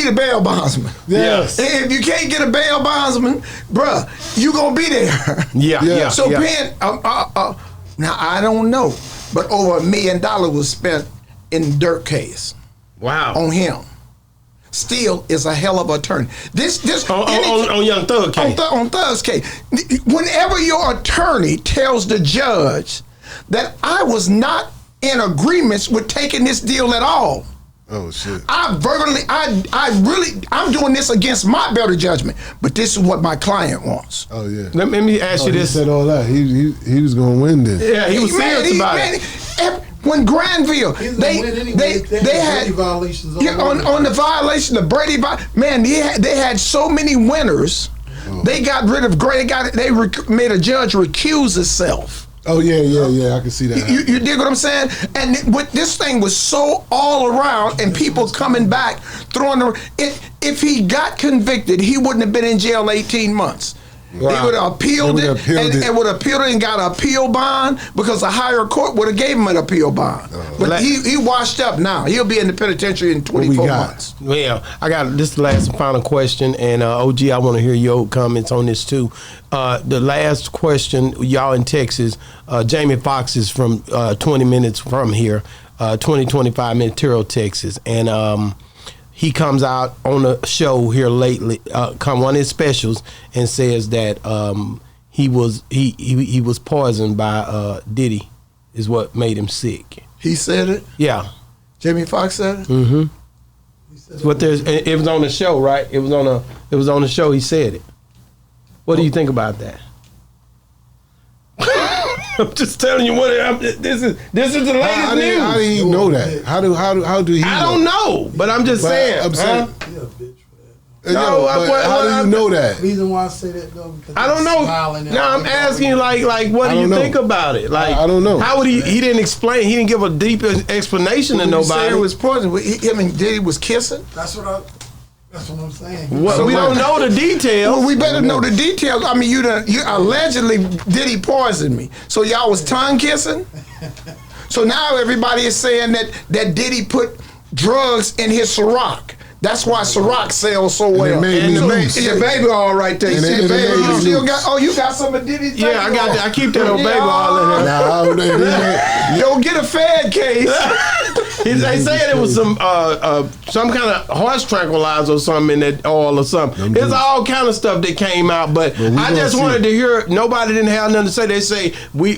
a bail bondsman. Yes. If you can't get a bail bondsman, bruh, you gonna be there. Yeah. So paying, now I don't know, but over $1 million was spent in the Durk case. Wow. On him. Still is a hell of an attorney. On Young Thug case. On Thug's case. Whenever your attorney tells the judge that I was not in agreements with taking this deal at all. Oh shit. I'm doing this against my better judgment, but this is what my client wants. Oh yeah. Let me ask you this. He said all that. He was gonna win this. Yeah, he was serious about it. When Granville, they had violations on the violation of Brady. Man, they had so many winners. Oh. They got rid of Gray. They made a judge recuse himself. Oh yeah. I can see that. You dig what I'm saying? And this thing was so all around, and people coming back throwing if he got convicted, he wouldn't have been in jail 18 months. Wow. He would have appealed it and got an appeal bond because a higher court would have gave him an appeal bond. But he washed up now. He'll be in the penitentiary in 24 months. Well, I got this last and final question, and OG, I want to hear your comments on this too. The last question, y'all in Texas, Jamie Foxx is from 20 minutes from here. 2025 Material, Texas, and he comes out on a show here lately, come one of his specials, and says that he was poisoned by Diddy, is what made him sick. He said it. Yeah. Jamie Foxx said it. Mm-hmm. What it was on the show, right? It was on the show. He said it. What do you think about that? I'm just telling you what. This is the latest news. How did he know that? How do he? I don't know, but I'm just saying. I'm saying. You're a bitch for that. No, how do you know that? The reason why I say that though, because I don't know. No, I'm asking you, like, what do you think about it? Like, I don't know. How would he? He didn't explain. He didn't give a deep explanation to nobody. Say it was poison. Him and Diddy was kissing. That's what I'm saying. Well, we don't know the details. Well, we better know the details. I mean, you allegedly Diddy poisoned me. So y'all was tongue kissing. So now everybody is saying that Diddy put drugs in his Ciroc. That's why Ciroc sells so well. And the baby all right there. You see the baby? You still got? You got some of Diddy's? Yeah, I got that. I keep that old baby all in there. Don't get a Fed case. They said it was some kind of horse tranquilizer or something in that oil or something. It's all kind of stuff that came out, but I just wanted to hear. Nobody didn't have nothing to say. They say we.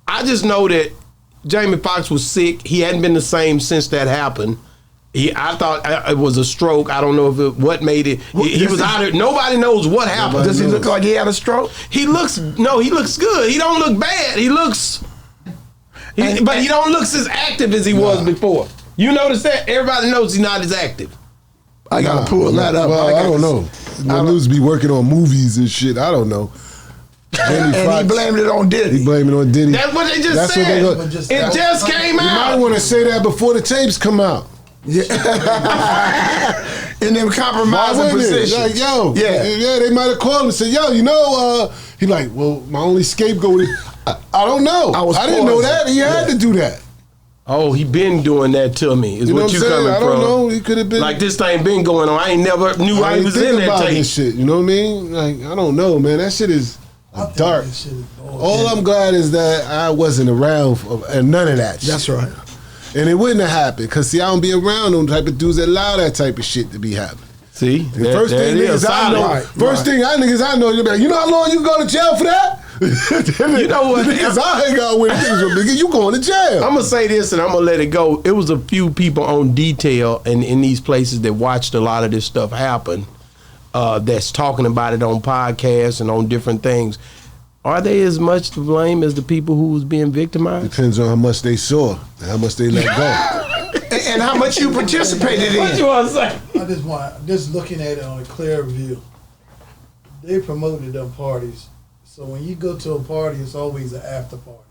I just know that Jamie Foxx was sick. He hadn't been the same since that happened. I thought it was a stroke. I don't know what made it. He was out of. Nobody knows what happened. Does he look like he had a stroke? He looks good. He don't look bad. He looks. But he don't look as active as he was before. You notice that? Everybody knows he's not as active. I gotta pull that up. Well, I don't know. Luz be working on movies and shit. I don't know. And he blamed it on Diddy. He blamed it on Diddy. That's what they just said. It just came out. You might want to say that before the tapes come out. Yeah. In them compromising positions. Like, yo, yeah, they might have called him and said, yo, he like, well, my only scapegoat is, I don't know. I didn't know that. He had to do that. Oh, he been doing that to me. Is what you coming from? I don't know. He could have been like this thing been going on. I ain't never knew I was in that tape. This shit. You know what I mean? Like, I don't know, man. That shit is dark. All I'm glad is that I wasn't around and none of that shit. That's right. And it wouldn't have happened, because see, I don't be around them type of dudes that allow that type of shit to be happening. See? The first thing niggas I know, you'll be like, you know how long you go to jail for that? You know what? Niggas I hang out with, nigga, you going to jail. I'm going to say this and I'm going to let it go. It was a few people on detail in these places that watched a lot of this stuff happen, that's talking about it on podcasts and on different things. Are they as much to blame as the people who was being victimized? Depends on how much they saw and how much they let go. And how much you participated in. What you want to say? I just looking at it on a clear view. They promoted them parties. So when you go to a party, it's always an after party.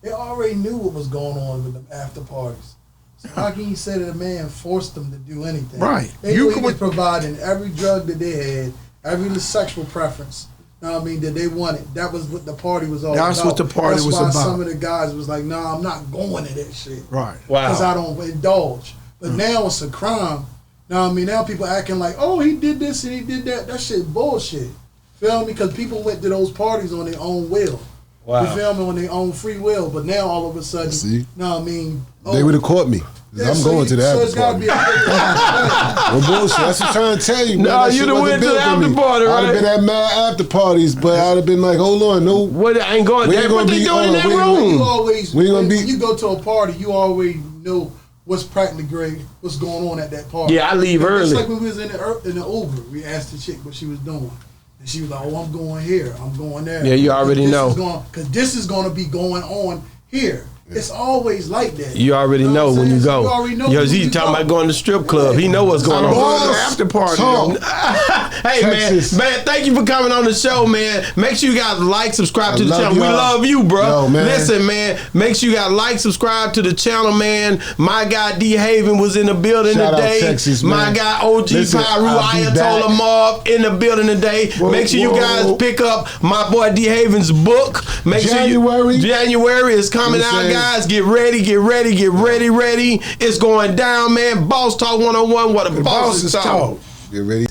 They already knew what was going on with them after parties. So how can you say that a man forced them to do anything? Right. They were providing every drug that they had, every sexual preference. I mean, that they wanted. That was what the party was all about. That's what the party was about. That's why some of the guys was like, nah, I'm not going to that shit. Right. Wow. Because I don't indulge. But now it's a crime. Now, I mean, now people acting like, oh, he did this and he did that. That shit bullshit. Feel me? Because people went to those parties on their own will. Wow. You feel me? On their own free will. But now all of a sudden, I mean. They would have caught me. Yeah, I'm going to the after party. Well, bullshit. That's what I'm trying to tell you, man. No, you done went to the after party, right? I'd have been at mad after parties, but I'd have been like, hold on, no. What, I ain't going there. What they doing in that room? When you go to a party, you always know what's practically great, what's going on at that party. Yeah, I leave early. It's like when we was in the Uber. We asked the chick what she was doing. And she was like, oh, I'm going here. I'm going there. Yeah, you already know. Because this is going to be going on here. It's always like that. You already know when you go. You already know. He's talking about going to the strip club. He know what's going on. Going to the after party. Hey, Texas. man, thank you for coming on the show, man. Make sure you guys like, subscribe to the channel. We love you, bro. Yo, man. Listen, man, make sure you guys like, subscribe to the channel, man. My guy DeHaven was in the building Shout today. out Texas, man. My guy OG Pyru Ayatollah Marv in the building today. Make sure you guys pick up my boy DeHaven's book. January is coming out, guys. Get ready. It's going down, man. Boss Talk 101. What a boss is talk. Get ready.